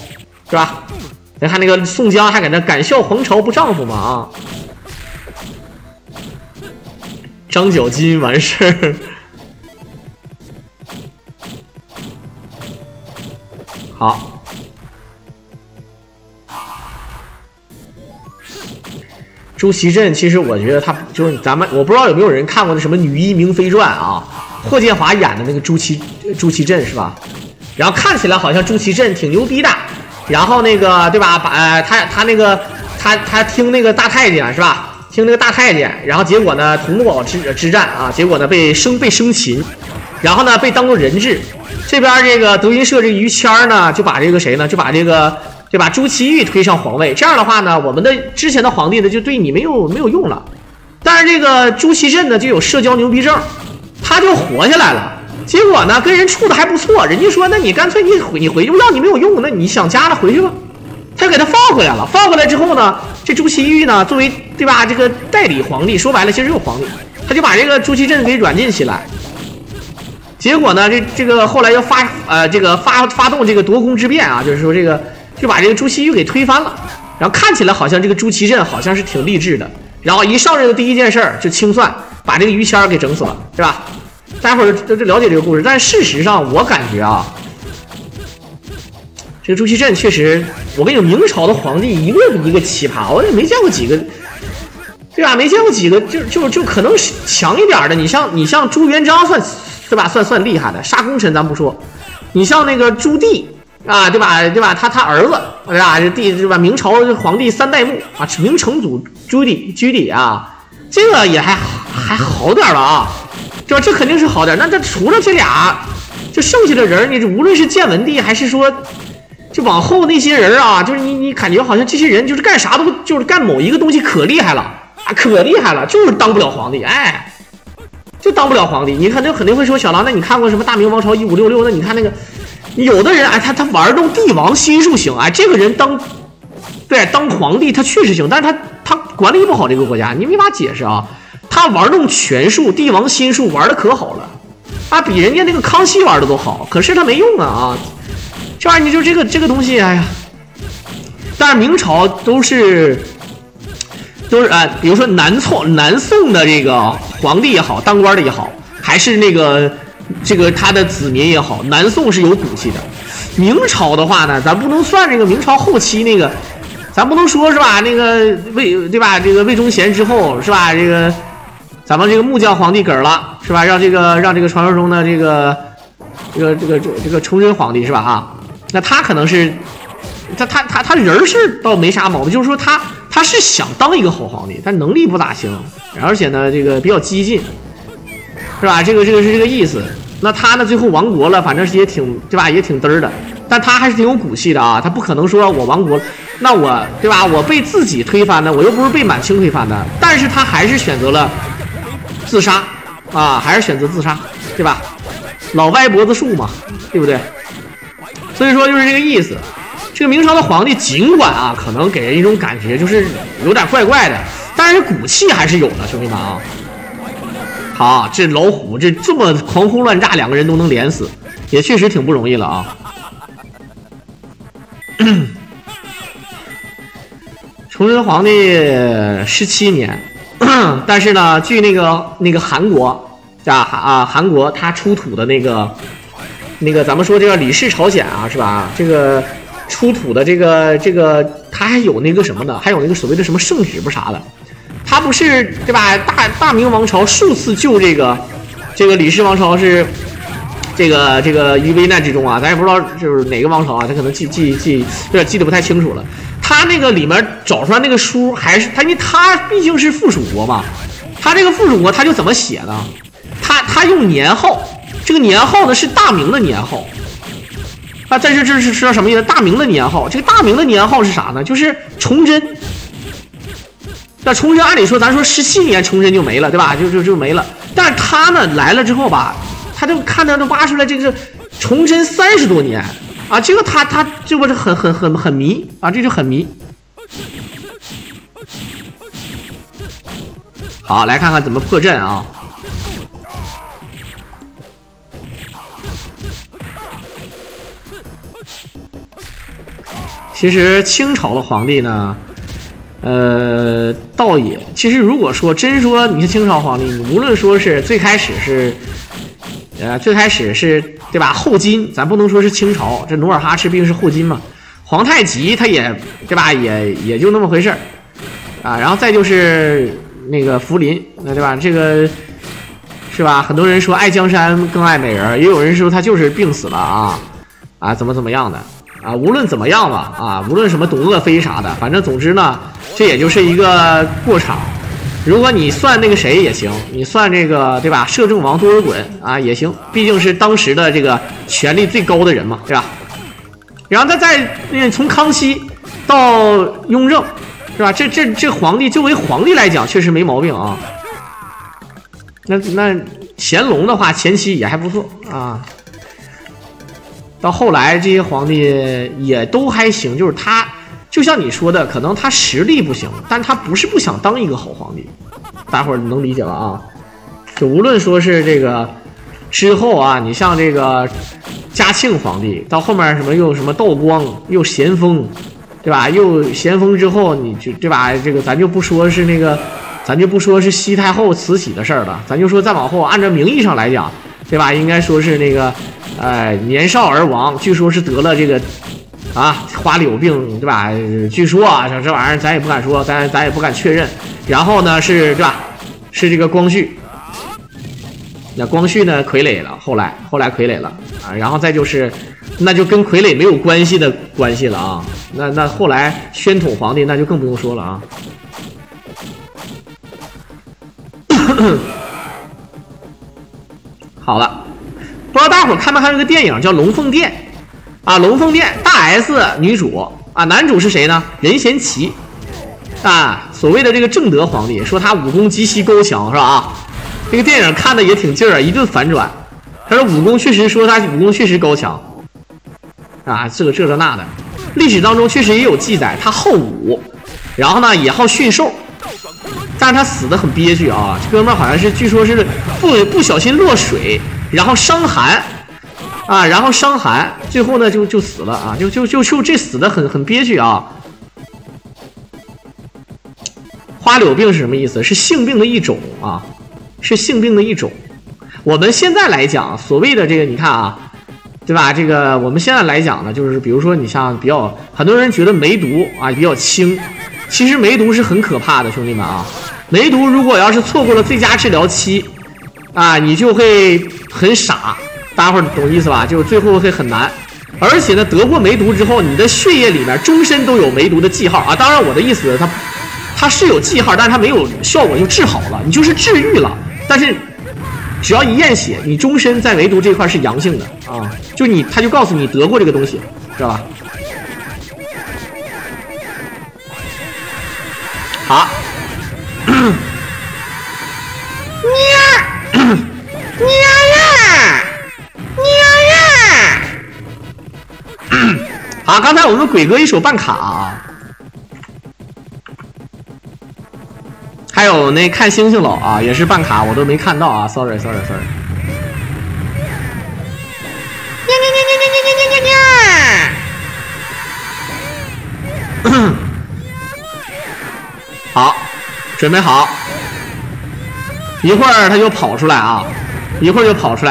是吧？你看那个宋江还搁那敢笑黄巢不丈夫嘛啊。张角金完事儿。好，朱祁镇其实我觉得他就是我不知道有没有人看过那什么《女医明妃传》啊，霍建华演的那个朱祁镇是吧？然后看起来好像朱祁镇挺牛逼的，然后那个对吧？他听那个大太监是吧？听那个大太监，然后结果呢，桐木堡之战啊，结果呢被生擒，然后呢被当作人质。这边这个德云社这个于谦呢，就把这个谁呢，就把这个对吧朱祁钰推上皇位。这样的话呢，我们的之前的皇帝呢就对你没有用了。但是这个朱祁镇呢就有社交牛逼症，他就活下来了。结果呢跟人处的还不错，人家说那你干脆你回去，让你没有用，那你想家了回去吧。他给他放回来了，放回来之后呢，这朱祁钰呢，作为对吧这个代理皇帝，说白了其实就是皇帝，他就把这个朱祁镇给软禁起来。结果呢，这个后来又发动这个夺宫之变啊，就是说这个就把这个朱祁钰给推翻了。然后看起来好像这个朱祁镇好像是挺励志的，然后一上任的第一件事就清算，把这个于谦给整死了，对吧？待会儿就了解这个故事，但事实上我感觉啊，这个朱祁镇确实，我跟你说，明朝的皇帝一个比一个奇葩，我也没见过几个，对吧？没见过几个就可能强一点的，你像朱元璋算对吧？算厉害的，杀功臣咱不说，你像那个朱棣。啊，对吧？他儿子，对吧？对吧？明朝皇帝3代目啊，明成祖朱棣啊，这个也还好点了啊，对吧？这肯定是好点。那这除了这俩，就剩下的人，你无论是建文帝还是说，就往后那些人啊，就是你感觉好像这些人就是干啥都就是干某一个东西可厉害了啊，可厉害了，就是当不了皇帝，哎，就当不了皇帝。你肯定会说小狼，那你看过什么大明王朝1566？那你看那个。有的人哎，他玩弄帝王心术行，哎，这个人当皇帝他确实行，但是他管理不好这个国家，你没法解释啊。他玩弄权术、帝王心术玩的可好了，啊，比人家那个康熙玩的都好，可是他没用啊。这玩意儿你就这个东西，哎呀，但是明朝都是比如说南宋的这个皇帝也好，当官的也好，还是那个。这个他的子民也好，南宋是有骨气的。明朝的话呢，咱不能算这个明朝后期那个，咱不能说是吧？那个对吧？这个魏忠贤之后是吧？这个咱们这个木匠皇帝嗝了是吧？让这个传说中的这个崇祯皇帝是吧？啊，那他可能是他人是倒没啥毛病，就是说他是想当一个好皇帝，但能力不咋行，而且呢这个比较激进。是吧？这个是这个意思。那他呢？最后亡国了，反正是也挺对吧？也挺嘚儿的。但他还是挺有骨气的啊！他不可能说我亡国了，那我对吧？我被自己推翻的，我又不是被满清推翻的。但是他还是选择了自杀啊，还是选择自杀，对吧？老歪脖子树嘛，对不对？所以说就是这个意思。这个明朝的皇帝尽管啊，可能给人一种感觉就是有点怪怪的，但是骨气还是有的，兄弟们啊。好，这老虎这么狂轰乱炸，两个人都能连死，也确实挺不容易了啊。崇祯皇帝17年，但是呢，据那个韩国韩国他出土的那个咱们说这个李氏朝鲜啊，是吧？这个出土的这个他还有那个什么的，还有那个所谓的什么圣旨不啥的。他不是对吧？大明王朝数次救这个李氏王朝是这个于危难之中啊，咱也不知道就是哪个王朝啊，他可能记有点记得不太清楚了。他那个里面找出来那个书还是他，因为他毕竟是附属国嘛，他这个附属国他就怎么写呢？他用年号，这个年号呢是大明的年号啊，但是这是说什么意思？大明的年号，这个大明的年号是啥呢？就是崇祯。那崇祯按理说，咱说17年崇祯就没了，对吧？就没了。但是他呢来了之后吧，他就看到挖出来这个崇祯30多年啊，这个他这不是很迷啊，这就很迷。好，来看看怎么破阵啊。其实清朝的皇帝呢。倒也，其实如果说真说你是清朝皇帝，你无论说是最开始是对吧？后金，咱不能说是清朝，这努尔哈赤毕竟是后金嘛。皇太极他也对吧？也就那么回事啊。然后再就是那个福临，那对吧？这个是吧？很多人说爱江山更爱美人，也有人说他就是病死了啊怎么样的。啊，无论怎么样吧，啊，无论什么董鄂妃啥的，反正总之呢，这也就是一个过场。如果你算那个谁也行，你算这个对吧？摄政王多尔衮啊也行，毕竟是当时的这个权力最高的人嘛，对吧？然后他再从康熙到雍正，是吧？这皇帝作为皇帝来讲，确实没毛病啊。那乾隆的话，前期也还不错啊。到后来这些皇帝也都还行，就是他就像你说的，可能他实力不行，但他不是不想当一个好皇帝，大伙儿能理解了啊？就无论说是这个之后啊，你像这个嘉庆皇帝，到后面什么又什么道光，又咸丰，对吧？又咸丰之后，你就对吧？这个咱就不说是那个，咱就不说是西太后慈禧的事儿了，咱就说再往后，按照名义上来讲，对吧？应该说是那个，年少而亡，据说是得了这个。啊，花柳病，对吧？据说啊，这玩意儿咱也不敢说，咱也不敢确认。然后呢，是，对吧？是这个光绪。那光绪呢，傀儡了，后来傀儡了啊。然后再就是，那就跟傀儡没有关系的关系了啊。那后来宣统皇帝那就更不用说了啊。好了，不知道大伙看没看这个电影叫《龙凤殿》？啊，龙凤殿大 S 女主啊，男主是谁呢？任贤齐啊，所谓的这个正德皇帝，说他武功极其高强，是吧？啊，这个电影看的也挺劲儿，一顿反转。他说武功确实，说他武功确实高强啊，这那的。历史当中确实也有记载，他好武，然后呢也好驯兽，但是他死的很憋屈啊。这哥们儿好像是据说是不小心落水，然后伤寒。啊，然后伤寒，最后呢就死了啊，就这死的很憋屈啊。花柳病是什么意思？是性病的一种啊，是性病的一种。我们现在来讲，所谓的这个，你看啊，对吧？这个我们现在来讲呢，就是比如说你像比较很多人觉得梅毒啊比较轻，其实梅毒是很可怕的，兄弟们啊，梅毒如果要是错过了最佳治疗期啊，你就会很傻。大家伙懂意思吧？就最后会很难，而且呢，得过梅毒之后，你的血液里面终身都有梅毒的记号啊。当然，我的意思，它是有记号，但是它没有效果就治好了，你就是治愈了。但是只要一验血，你终身在梅毒这块是阳性的啊，就他就告诉你得过这个东西，知道吧？好，好，刚才我们鬼哥一手办卡啊，还有那看星星佬啊，也是办卡，我都没看到啊 ，sorry。好，准备好，一会儿他就跑出来啊，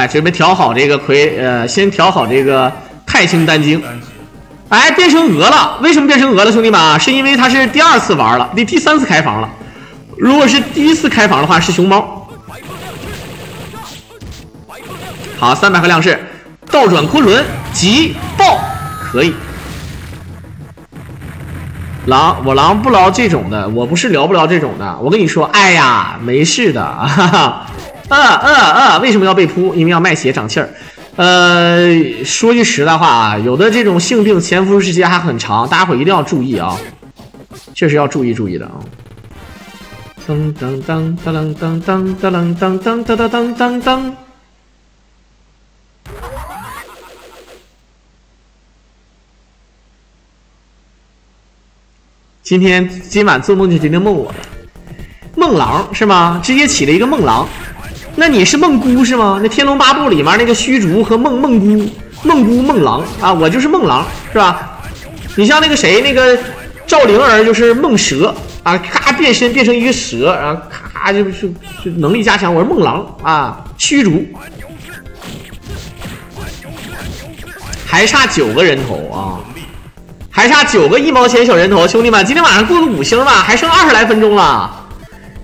准备调好这个先调好这个太清丹经。哎，变成鹅了，为什么变成鹅了，兄弟们啊？是因为他是第2次玩了，第3次开房了。如果是第1次开房的话，是熊猫。好，300颗亮士，倒转昆仑，急爆，可以。我狼不聊这种的，我不是聊不聊这种的。我跟你说，哎呀，没事的，哈哈，为什么要被扑？因为要卖血长气儿。说句实在话啊，有的这种性病潜伏时间还很长，大家伙一定要注意啊，确实要注意的啊。当当当当当当当当当当当当当。今晚做梦就决定梦我了，梦狼是吗？直接起了一个梦狼。那你是梦姑是吗？那《天龙八部》里面那个虚竹和梦姑梦狼啊，我就是梦狼是吧？你像那个谁，那个赵灵儿就是梦蛇啊，咔变身变成一个蛇，然后咔就能力加强。我是梦狼啊，虚竹，还差9个人头啊，还差9个1毛钱小人头，兄弟们，今天晚上过个5星吧，还剩20来分钟了。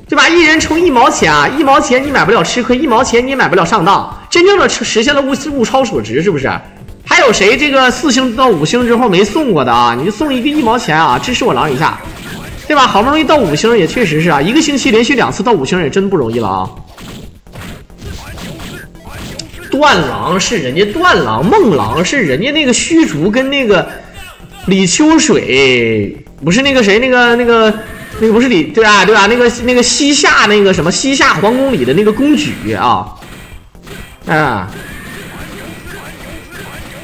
对吧？一人充1毛钱啊，1毛钱你买不了吃亏，1毛钱你也买不了上当，真正的实现了物超所值，是不是？还有谁这个4星到5星之后没送过的啊？你就送一个1毛钱啊，支持我狼一下，对吧？好不容易到5星也确实是啊，一个星期连续2次到5星也真不容易了啊。断狼是人家断狼，梦狼是人家那个虚竹跟那个李秋水，不是那个谁那个不是对吧？那个西夏那个什么西夏皇宫里的那个公举啊，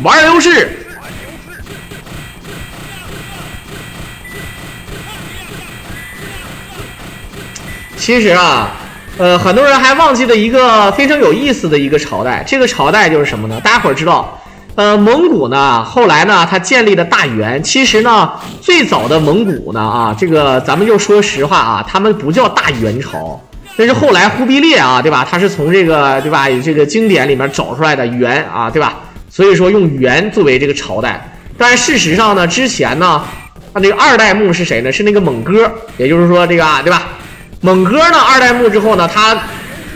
玩优势，其实啊，很多人还忘记了一个非常有意思的一个朝代，这个朝代就是什么呢？大家伙儿知道，蒙古呢，后来呢，它建立了大元。其实呢，最早的蒙古呢，啊，这个咱们就说实话啊，他们不叫大元朝，但是后来忽必烈啊，对吧？他是从这个对吧这个经典里面找出来的元啊，对吧？所以说用元作为这个朝代。但是事实上呢，之前呢，那个二代目是谁呢？是那个蒙哥，也就是说这个啊，对吧？蒙哥呢，二代目之后呢，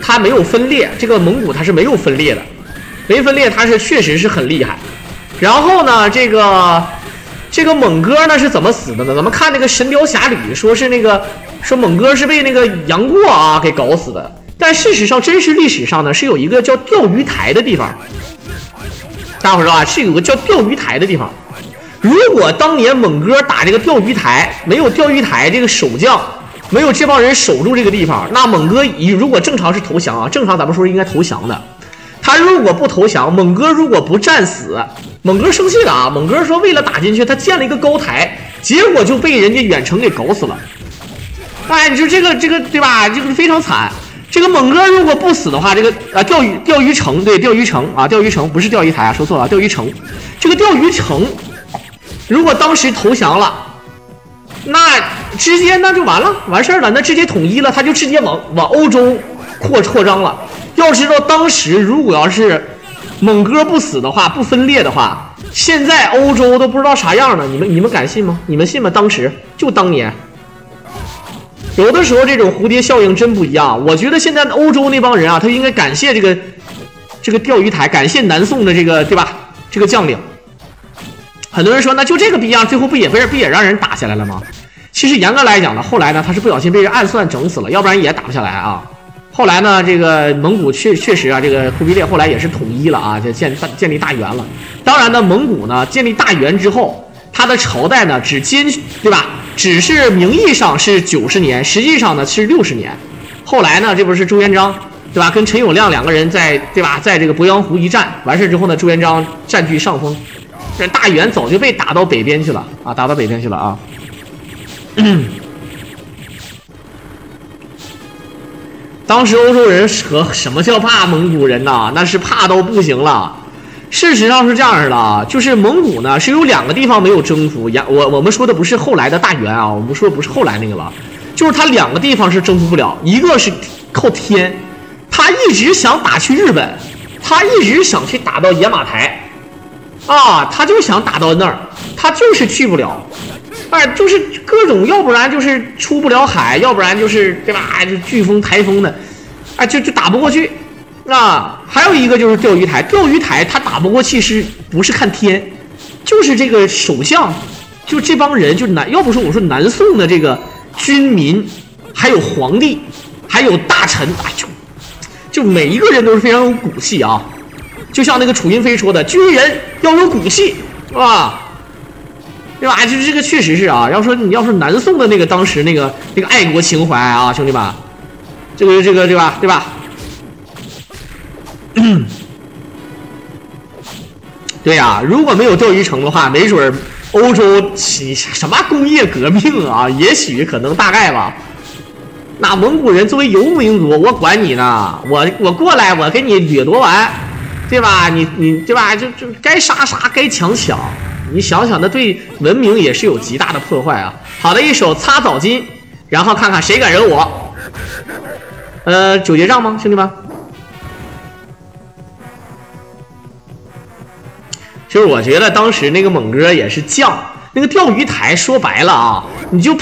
他没有分裂，这个蒙古它是没有分裂的。没分裂，他是确实是很厉害。然后呢，这个蒙哥呢是怎么死的呢？咱们看那个《神雕侠侣》，说蒙哥是被那个杨过啊给搞死的。但事实上，真实历史上呢是有一个叫钓鱼台的地方。大伙知道啊，是有个叫钓鱼台的地方。如果当年蒙哥打这个钓鱼台，没有钓鱼台这个守将，没有这帮人守住这个地方，那蒙哥如果正常是投降啊，正常咱们说应该投降的。他如果不投降，蒙哥如果不战死，蒙哥生气了啊！蒙哥说为了打进去，他建了一个高台，结果就被人家远程给搞死了。哎，你说这个对吧？这个非常惨。这个蒙哥如果不死的话，这个钓鱼城，对，钓鱼城啊，钓鱼城不是钓鱼台啊，说错了，钓鱼城。这个钓鱼城如果当时投降了，那直接那就完事儿了，那直接统一了，他就直接往欧洲扩张了。要知道当时如果要是蒙哥不死的话，不分裂的话，现在欧洲都不知道啥样了。你们敢信吗？你们信吗？当时就当年，有的时候这种蝴蝶效应真不一样。我觉得现在欧洲那帮人啊，他应该感谢这个钓鱼台，感谢南宋的这个对吧？这个将领。很多人说，那就这个不一样，最后不也让人打下来了吗？其实严格来讲呢，后来呢，他是不小心被人暗算整死了，要不然也打不下来啊。后来呢，这个蒙古确实啊，这个忽必烈后来也是统一了啊，就建立大元了。当然呢，蒙古呢建立大元之后，他的朝代呢对吧？只是名义上是90年，实际上呢是60年。后来呢，这不是朱元璋对吧？跟陈友谅两个人对吧，在这个鄱阳湖一战，完事之后呢，朱元璋占据上风，这大元早就被打到北边去了啊，打到北边去了啊。当时欧洲人什么叫怕蒙古人呐？那是怕到不行了。事实上是这样的，就是蒙古呢是有2个地方没有征服。我们说的不是后来的大元啊，我们说的不是后来那个了，就是他2个地方是征服不了。一个是靠天，他一直想打去日本，他一直想去打到野马台，啊，他就想打到那儿，他就是去不了。哎，就是各种，要不然就是出不了海，要不然就是对吧？就飓风、台风的，哎，就打不过去。啊，还有一个就是钓鱼台，钓鱼台他打不过去是不是看天？就是这个首相，就这帮人，就要不说我说南宋的这个军民，还有皇帝，还有大臣，哎，就每一个人都是非常有骨气啊。就像那个楚云飞说的，军人要有骨气，是吧？对吧？就是这个确实是啊。要说南宋的那个当时那个爱国情怀啊，兄弟们，这个对吧？对吧？对呀，如果没有钓鱼城的话，没准欧洲起什么工业革命啊，也许可能大概吧。那蒙古人作为游牧民族，我管你呢，我过来，我给你掠夺完，对吧？你对吧？就该杀杀，该抢抢。你想想，那对文明也是有极大的破坏啊！好的一手擦澡巾，然后看看谁敢惹我。9结账吗，兄弟们？就是我觉得当时那个蒙哥也是犟，那个钓鱼台说白了啊，你就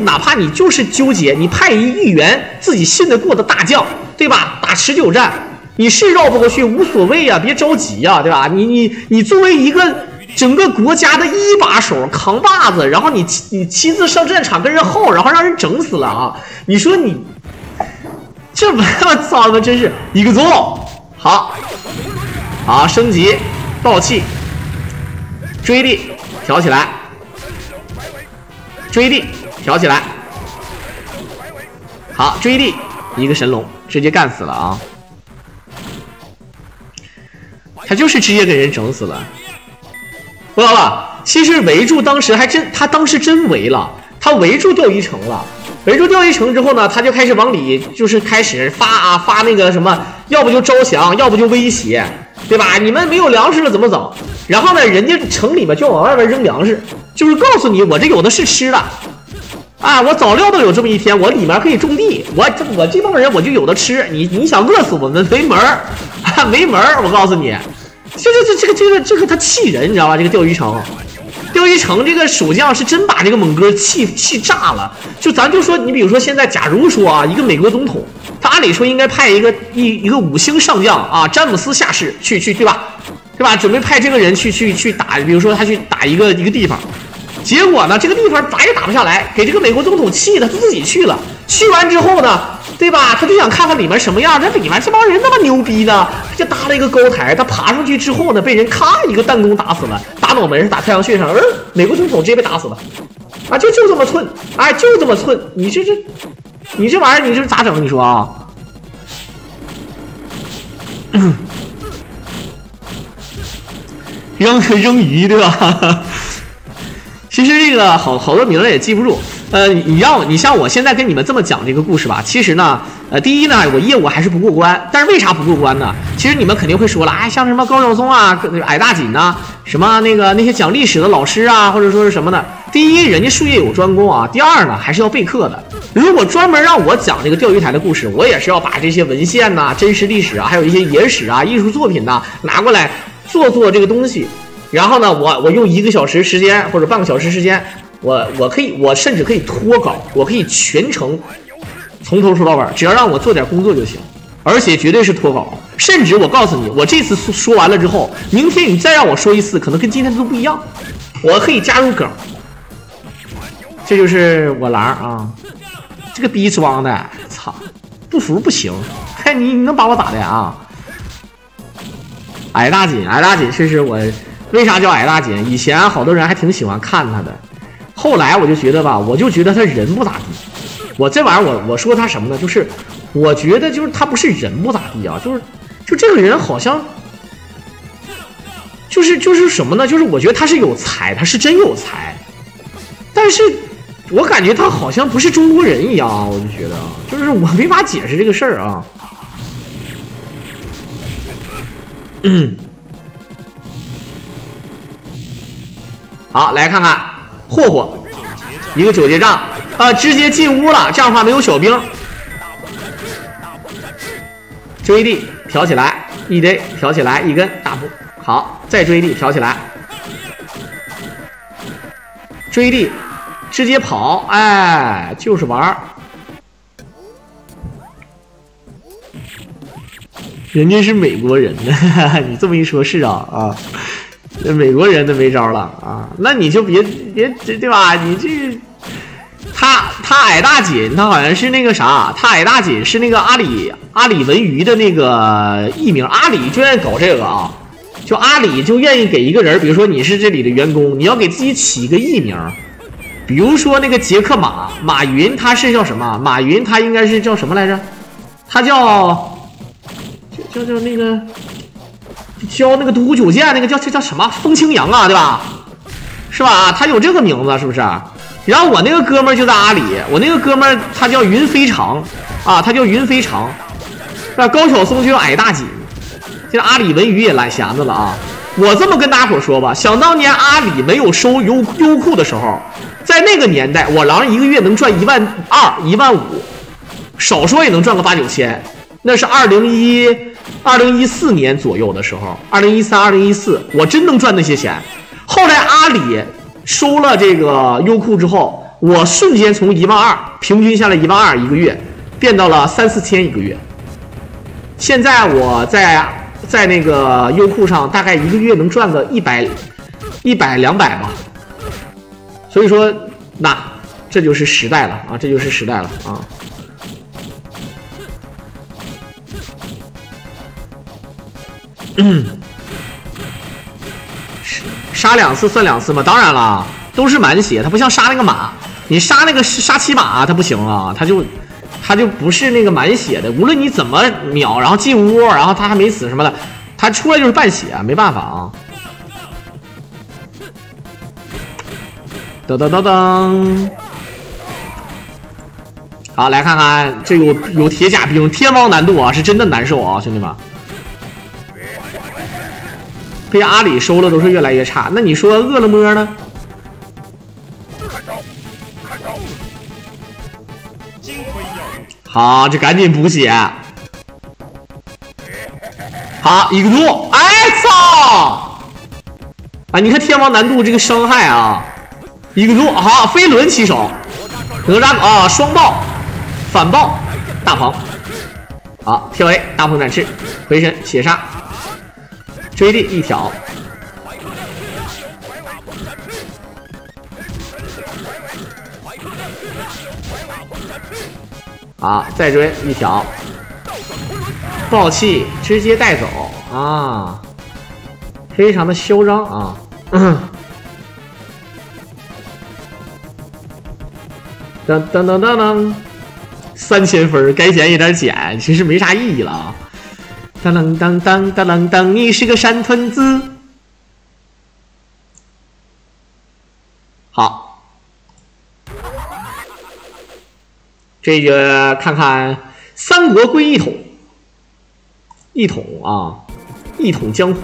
哪怕你就是纠结，你派一员自己信得过的大将，对吧？打持久战，你是绕不过去无所谓啊，别着急呀，对吧？你作为一个整个国家的一把手扛把子，然后你亲自上战场跟人耗，然后让人整死了啊！你说你这我操他妈真是一个揍！好，升级暴气，追力挑起来，追力挑起来，好，追力一个神龙直接干死了啊！他就是直接给人整死了。不知道吧？其实围住当时他当时真围了，他围住钓鱼城了。围住钓鱼城之后呢，他就开始往里，就是开始发那个什么，要不就招降，要不就威胁，对吧？你们没有粮食了怎么整？然后呢，人家城里面就往外边扔粮食，就是告诉你我这有的是吃的，啊，我早料到有这么一天，我里面可以种地，我这帮人我就有的吃，你想饿死我们没门儿，没门儿！我告诉你，这个他气人，你知道吧？这个钓鱼城。钓鱼城这个守将是真把这个猛哥气炸了，就咱就说，你比如说现在，假如说啊，一个美国总统，他按理说应该派一个5星上将啊，詹姆斯下士去，对吧？对吧？准备派这个人去打，比如说他去打一个地方，结果呢，这个地方打也打不下来，给这个美国总统气的，他自己去了，去完之后呢，对吧？他就想看看里面什么样，这里面这帮人那么牛逼呢，他就搭了一个高台，他爬上去之后呢，被人咔一个弹弓打死了，打脑门是打太阳穴上，美国总统直接被打死了，啊，就这么寸，哎，就这么寸，你这玩意儿，你这咋整？你说啊？扔鱼对吧？其实这个好多名字也记不住。你像我现在跟你们这么讲这个故事吧，其实呢，第一呢，我业务还是不过关。但是为啥不过关呢？其实你们肯定会说了，哎，像什么高晓松啊、矮大紧呐，什么那些讲历史的老师啊，或者说是什么的。第一，人家术业有专攻啊；第二呢，还是要备课的。如果专门让我讲这个钓鱼台的故事，我也是要把这些文献呐、真实历史啊，还有一些野史啊、艺术作品呐拿过来做这个东西。然后呢，我用1个小时时间或者半个小时时间，我甚至可以脱稿，我可以全程从头说到尾，只要让我做点工作就行，而且绝对是脱稿。甚至我告诉你，我这次说完了之后，明天你再让我说一次，可能跟今天都不一样，我可以加入梗。这就是我狼啊，这个逼装的，操，不服不行，看你能把我咋的啊？矮大紧，确实我。为啥叫矮大紧？以前好多人还挺喜欢看他的，后来我就觉得吧，我就觉得他人不咋地。我这玩意儿我说他什么呢？就是我觉得就是他不是人不咋地啊，就这个人好像就是什么呢？就是我觉得他是有才，他是真有才，但是我感觉他好像不是中国人一样啊，我就觉得就是我没法解释这个事儿啊。好，来看看霍霍一个9节杖，直接进屋了，这样的话没有小兵。追地挑起来，一堆挑起来，一根大步，好，再追地挑起来，追地直接跑，哎，就是玩儿。人家是美国人呢，你这么一说，是啊。美国人都没招了啊，那你就别对吧？你这他矮大紧，他好像是那个啥，他矮大紧是那个阿里文娱的那个艺名，阿里就愿意搞这个啊，就阿里就愿意给一个人，比如说你是这里的员工，你要给自己起一个艺名，比如说那个杰克马云，他是叫什么？马云他应该是叫什么来着？他叫那个。教那个独孤九剑那个叫什么风清扬啊，对吧？是吧？他有这个名字是不是？然后我那个哥们儿就在阿里，我那个哥们儿他叫云飞长啊，他叫云飞长。那高晓松就叫矮大紧，这阿里文娱也揽闲子了啊。我这么跟大伙说吧，想当年阿里没有收优酷的时候，在那个年代，我狼一个月能赚12000、15000，少说也能赚个8、9千。那是2014年左右的时候，2013、2014，我真能赚那些钱。后来阿里收了这个优酷之后，我瞬间从12000平均下来12000一个月，变到了3、4千一个月。现在我在那个优酷上，大概一个月能赚个100、200吧。所以说，那这就是时代了啊，这就是时代了啊。杀2次算2次吗？当然了，都是满血，它不像杀那个马，你杀那个杀骑马它不行啊，它就不是那个满血的，无论你怎么秒，然后进屋，然后他还没死什么的，他出来就是半血，没办法啊。噔噔噔噔，好，来看看这个有铁甲兵，天王难度啊，是真的难受啊，兄弟们。被阿里收了都是越来越差，那你说饿了么呢？好，这赶紧补血。好，一个度，哎操！啊，你看天王难度这个伤害啊，一个度，好，飞轮起手，哪吒啊，双爆，反爆，大鹏，好，跳 A， 大鹏展翅，回身血杀，追地一挑。好，再追一挑，爆气直接带走啊，非常的嚣张啊！当当当当当，3000分，该减也得减，其实没啥意义了啊！当当当当当当当，你是个山屯子。好。这个看看三国归一统，一统啊，一统江湖。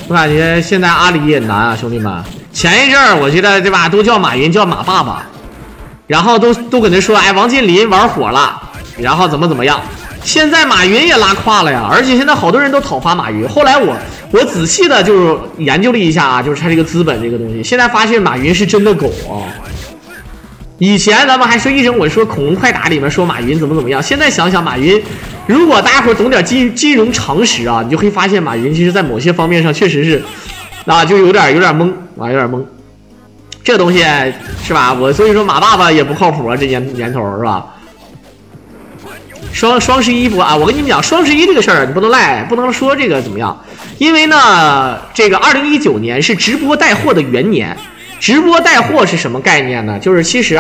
我感觉现在阿里也难啊，兄弟们。前一阵儿我觉得对吧，都叫马云叫马爸爸，然后都搁那说，哎，王健林玩火了，然后怎么样。现在马云也拉胯了呀，而且现在好多人都讨伐马云。后来我仔细的就是研究了一下啊，就是他这个资本这个东西，现在发现马云是真的狗啊。以前咱们还说一整我说恐龙快打里面说马云怎么样，现在想想马云，如果大家伙懂点金融常识啊，你就会发现马云其实在某些方面上确实是啊，就有点懵啊，有点懵。这东西是吧？所以说马爸爸也不靠谱啊，这年头是吧？双11不啊，我跟你们讲，双11这个事儿你不能说这个怎么样，因为呢，这个2019年是直播带货的元年。直播带货是什么概念呢？就是其实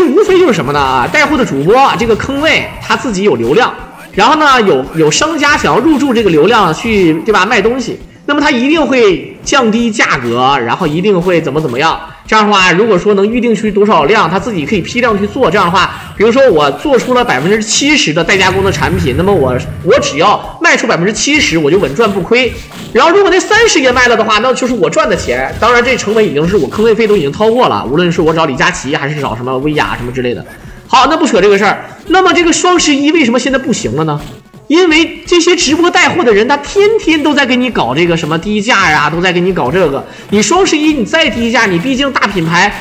无非就是什么呢啊，带货的主播这个坑位他自己有流量，然后呢有商家想要入驻这个流量去对吧卖东西，那么他一定会降低价格，然后一定会怎么样。这样的话，如果说能预定出多少量，他自己可以批量去做。这样的话，比如说我做出了70%的代加工的产品，那么我只要卖出70%，我就稳赚不亏。然后如果那30也卖了的话，那就是我赚的钱。当然，这成本已经是我坑位费都已经掏过了，无论是我找李佳琦还是找什么薇娅什么之类的。好，那不扯这个事儿。那么这个双11为什么现在不行了呢？因为这些直播带货的人，他天天都在给你搞这个什么低价呀，都在给你搞这个。你双11你再低价，你毕竟大品牌，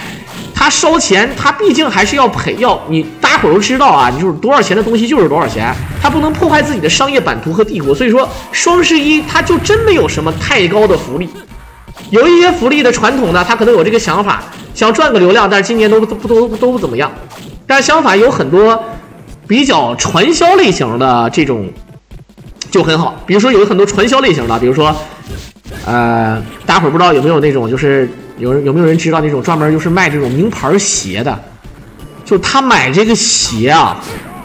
他烧钱，他毕竟还是要你大家伙都知道啊，你就是多少钱的东西就是多少钱，他不能破坏自己的商业版图和帝国。所以说双11他就真没有什么太高的福利。有一些福利的传统呢，他可能有这个想法，想赚个流量，但是今年都不怎么样。但相反有很多比较传销类型的这种就很好，比如说有很多传销类型的，比如说大家伙不知道有没有那种，就是有没有人知道那种专门就是卖这种名牌鞋的，就是他买这个鞋啊，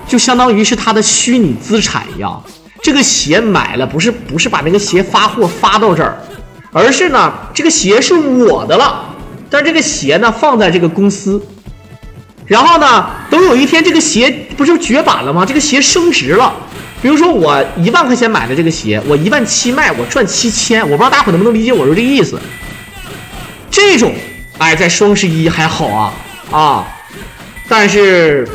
就相当于是他的虚拟资产一样。这个鞋买了不是把那个鞋发货发到这儿，而是呢这个鞋是我的了，但是这个鞋呢放在这个公司。然后呢，等有一天这个鞋不是绝版了吗？这个鞋升值了，比如说我1万块钱买的这个鞋，我17000卖，我赚7000，我不知道大家伙能不能理解我说这个意思。这种，哎，在双11还好啊，但是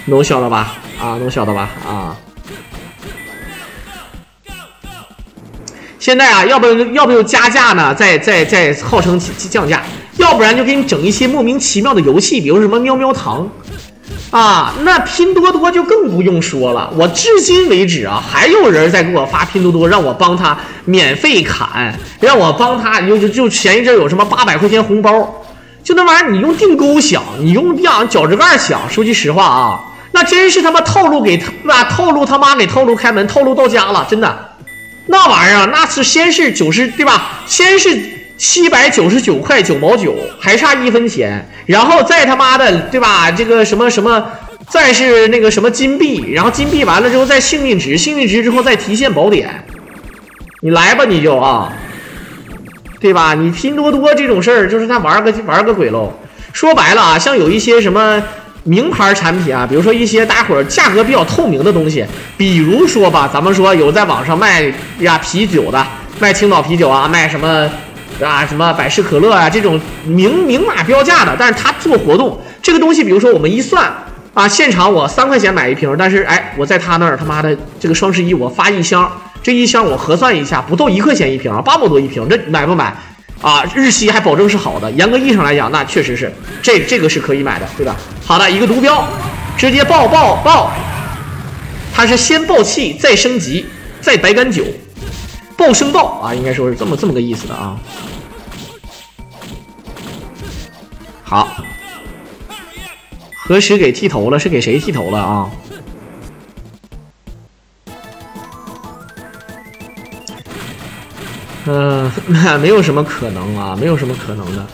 能晓得吧？能晓得吧？现在啊，要不就加价呢？再号称降价。要不然就给你整一些莫名其妙的游戏，比如什么喵喵糖啊，那拼多多就更不用说了。我至今为止啊，还有人在给我发拼多多，让我帮他免费砍，让我帮他就前一阵有什么800块钱红包，就那玩意儿，你用腚沟想，你用脚趾盖想，说句实话啊，那真是他妈套路套路他妈给套路开门，套路到家了，真的。那玩意儿那是先是90对吧？先是799块9毛9，还差1分钱，然后再他妈的对吧？这个什么，再是那个什么金币，然后金币完了之后再幸运值，幸运值之后再提现宝典，你来吧你就啊！对吧？你拼多多这种事儿，就是他玩个鬼喽。说白了啊，像有一些什么名牌产品啊，比如说一些大伙儿价格比较透明的东西，比如说吧，咱们说有在网上卖呀啤酒的，卖青岛啤酒啊，卖什么啊什么百事可乐啊这种明码标价的，但是他做活动，这个东西比如说我们一算啊，现场我3块钱买一瓶，但是哎我在他那儿他妈的这个双11我发1箱，这1箱我核算一下不到1块钱一瓶，800多一瓶，这买不买？啊，日期还保证是好的，严格意义上来讲，那确实是这个是可以买的，对吧？好的，一个毒标，直接爆，它是先爆气，再升级，再白干酒，爆升爆啊，应该说是这么个意思的啊。好，何时给剃头了？是给谁剃头了啊？没有什么可能啊，没有什么可能的。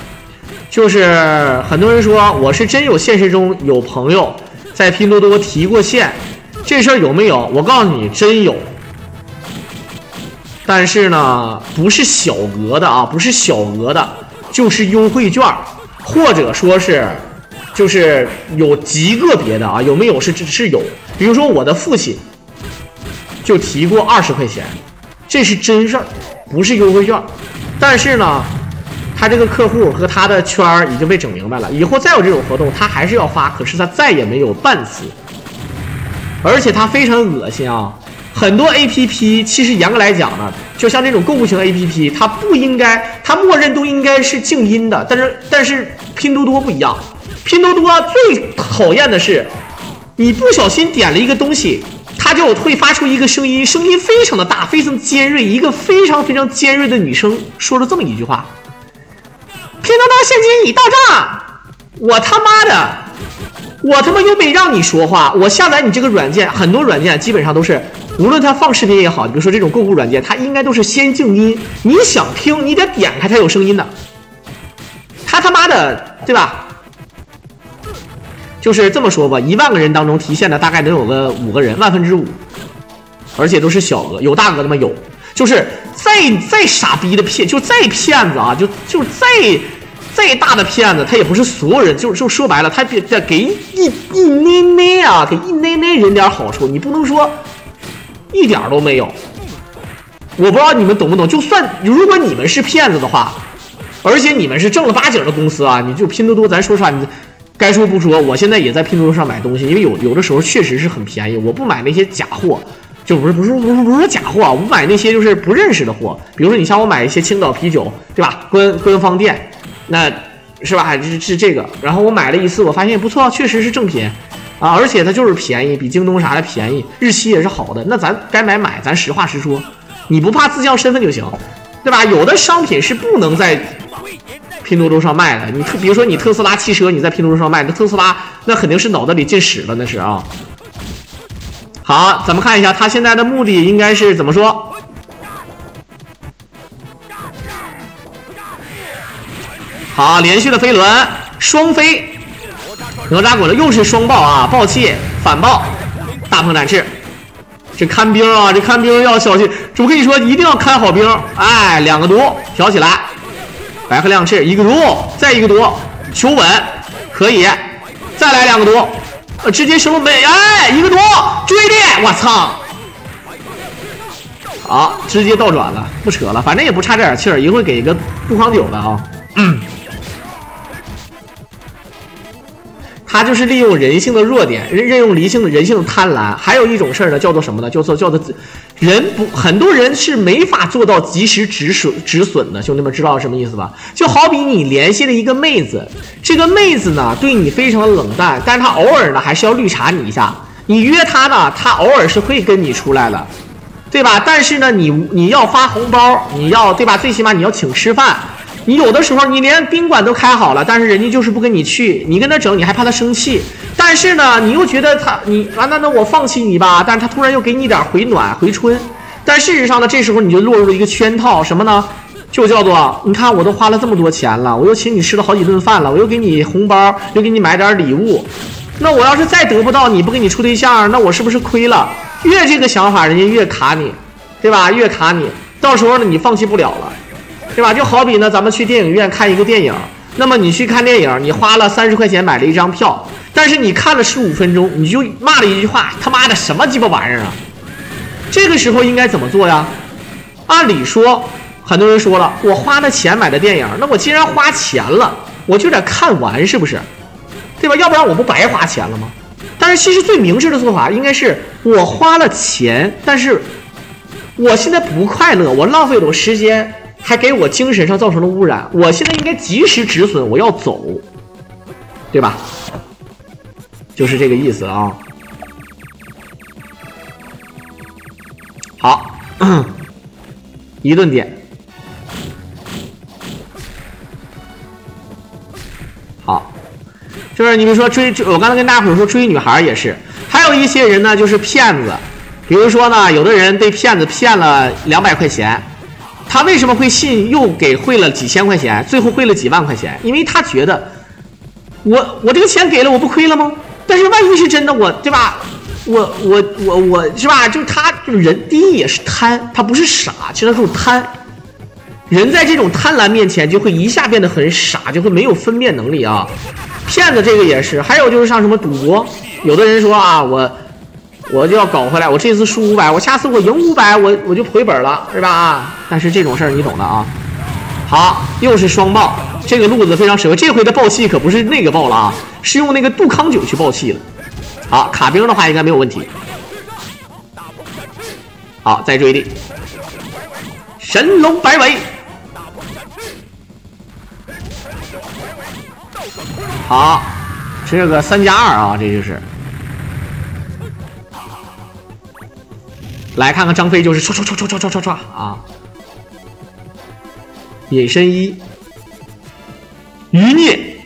就是很多人说我是真有现实中有朋友在拼多多提过现，这事儿有没有？我告诉你，真有。但是呢，不是小额的啊，不是小额的，就是优惠券，或者说是就是有极个别的啊，有没有是有。比如说我的父亲就提过20块钱，这是真事儿。不是优惠券，但是呢，他这个客户和他的圈儿已经被整明白了，以后再有这种活动，他还是要发，可是他再也没有半次，而且他非常恶心啊！很多 APP 其实严格来讲呢，就像这种购物型 APP， 它不应该，它默认都应该是静音的，但是拼多多不一样，拼多多最讨厌的是，你不小心点了一个东西。他就会发出一个声音，声音非常的大，非常尖锐。一个非常尖锐的女生说了这么一句话：“拼多多现金已到账。”我他妈又没让你说话。我下载你这个软件，很多软件基本上都是，无论它放视频也好，比如说这种购物软件，它应该都是先静音。你想听，你得点开它有声音的。他妈的，对吧？就是这么说吧，10000个人当中提现的大概能有个5个人，5%，而且都是小额，有大额的吗？有，就是再傻逼的骗，就再骗子啊，就再大的骗子，他也不是所有人，就说白了，他给一捏捏啊，给一捏捏人点好处，你不能说一点都没有。我不知道你们懂不懂，就算如果你们是骗子的话，而且你们是正儿八经的公司啊，你就拼多多，咱说实话，你。该说不说，我现在也在拼多多上买东西，因为有的时候确实是很便宜，我不买那些假货，就不是假货啊，我买那些就是不认识的货，比如说你像我买一些青岛啤酒，对吧？官方店，那是吧？是这个，然后我买了一次，我发现不错，确实是正品啊，而且它就是便宜，比京东啥的便宜，日期也是好的，那咱该买，咱实话实说，你不怕自降身份就行，对吧？有的商品是不能在拼多多上卖的，你比如说你特斯拉汽车，你在拼多多上卖，那特斯拉那肯定是脑袋里进屎了，那是啊。好，咱们看一下他现在的目的应该是怎么说？好，连续的飞轮，双飞，哪吒滚了，又是双爆啊，爆气反爆，大鹏展翅。这看兵啊，这看兵要小心，我跟你说，一定要看好兵。哎，2个毒挑起来。白鹤亮翅，一个毒，再一个毒，求稳，可以，再来2个毒，直接神龙背，哎，一个毒，追猎，我操！好，直接倒转了，不扯了，反正也不差这点气儿，一会儿给一个不狂酒的啊。他就是利用人性的弱点，任用人性的贪婪。还有一种事儿呢，叫做什么呢？叫做很多人是没法做到及时止损的。兄弟们知道什么意思吧？就好比你联系了一个妹子，这个妹子呢对你非常的冷淡，但是她偶尔呢还是要绿茶你一下。你约她呢，她偶尔是会跟你出来的，对吧？但是呢，你要发红包，你要对吧？最起码你要请吃饭。你有的时候你连宾馆都开好了，但是人家就是不跟你去，你跟他整，你还怕他生气，但是呢，你又觉得那我放弃你吧，但是他突然又给你点回暖回春，但事实上呢，这时候你就落入了一个圈套，什么呢？就叫做你看我都花了这么多钱了，我又请你吃了好几顿饭了，我又给你红包，又给你买点礼物，那我要是再得不到你不给你处对象，那我是不是亏了？越这个想法，人家越卡你，对吧？越卡你，到时候呢你放弃不了了。对吧？就好比呢，咱们去电影院看一个电影，那么你去看电影，你花了30块钱买了一张票，但是你看了15分钟，你就骂了一句话：“他妈的什么鸡巴玩意儿啊！”这个时候应该怎么做呀？按理说，很多人说了，我花了钱买的电影，那我既然花钱了，我就得看完，是不是？对吧？要不然我不白花钱了吗？但是其实最明智的做法应该是，我花了钱，但是我现在不快乐，我浪费了我时间，还给我精神上造成了污染，我现在应该及时止损，我要走，对吧？就是这个意思啊。好，一顿点。好，就是你们说我刚才跟大伙说追女孩也是，还有一些人呢就是骗子，比如说呢，有的人被骗子骗了200块钱，他为什么会信？又给汇了几千块钱，最后汇了几万块钱，因为他觉得我这个钱给了，我不亏了吗？但是万一是真的，我对吧？我是吧？就是他就是人，第一也是贪，他不是傻，其实他就是贪。人在这种贪婪面前就会一下变得很傻，就会没有分辨能力啊。骗子这个也是，还有就是像什么赌博，有的人说啊，我就要搞回来，我这次输500，我下次我赢500，我就回本了，是吧？啊，但是这种事儿你懂的啊。好，又是双爆，这个路子非常适合。这回的爆气可不是那个爆了啊，是用那个杜康酒去爆气了。好，卡兵的话应该没有问题。好，再追地，神龙摆尾。好，这个3+2啊，这就是。来看看张飞，就是唰啊！隐身一，余孽，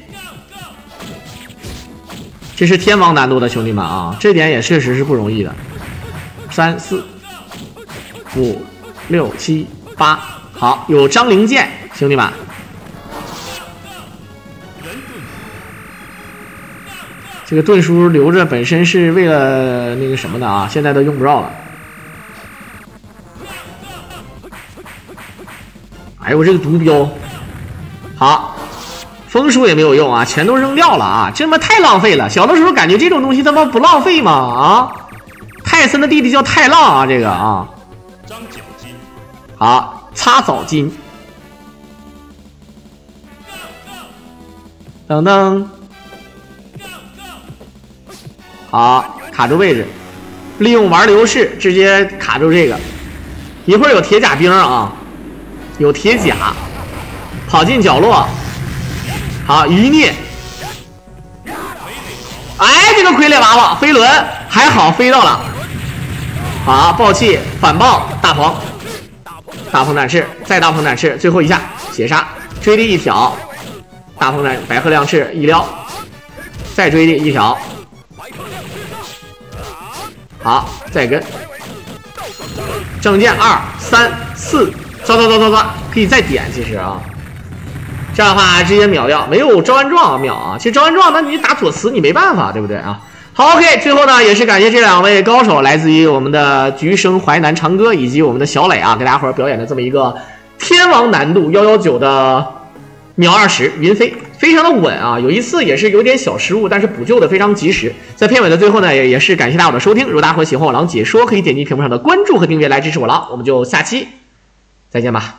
这是天王难度的兄弟们啊，这点也确实是不容易的。3、4、5、6、7、8，好，有张灵剑，兄弟们。这个盾书留着本身是为了那个什么的啊，现在都用不着了。哎呦，这个毒镖，好，风书也没有用啊，全都扔掉了啊，这他妈太浪费了。小的时候感觉这种东西他妈不浪费吗？啊，泰森的弟弟叫太浪啊，这个啊，好，擦澡巾，噔噔。好，卡住位置，利用玩流式直接卡住这个。一会儿有铁甲兵啊，有铁甲，跑进角落。好，余孽。哎，这个傀儡娃娃飞轮还好飞到了。好，爆气反爆大鹏，大鹏展翅，再大鹏展翅，最后一下血杀，追地一挑，大鹏展百合亮翅一撩，再追地一挑。好，再跟正剑2、3、4，抓，可以再点。其实啊，这样的话直接秒掉，没有招安状秒啊。其实招安状，那你打左慈你没办法，对不对啊？好 ，OK， 最后呢也是感谢这2位高手，来自于我们的橘生淮南长歌以及我们的小磊啊，给大家伙表演的这么一个天王难度119的秒20云飞。非常的稳啊，有一次也是有点小失误，但是补救的非常及时。在片尾的最后呢，也是感谢大家的收听。如果大家伙喜欢我狼解说，可以点击屏幕上的关注和订阅来支持我狼。我们就下期再见吧。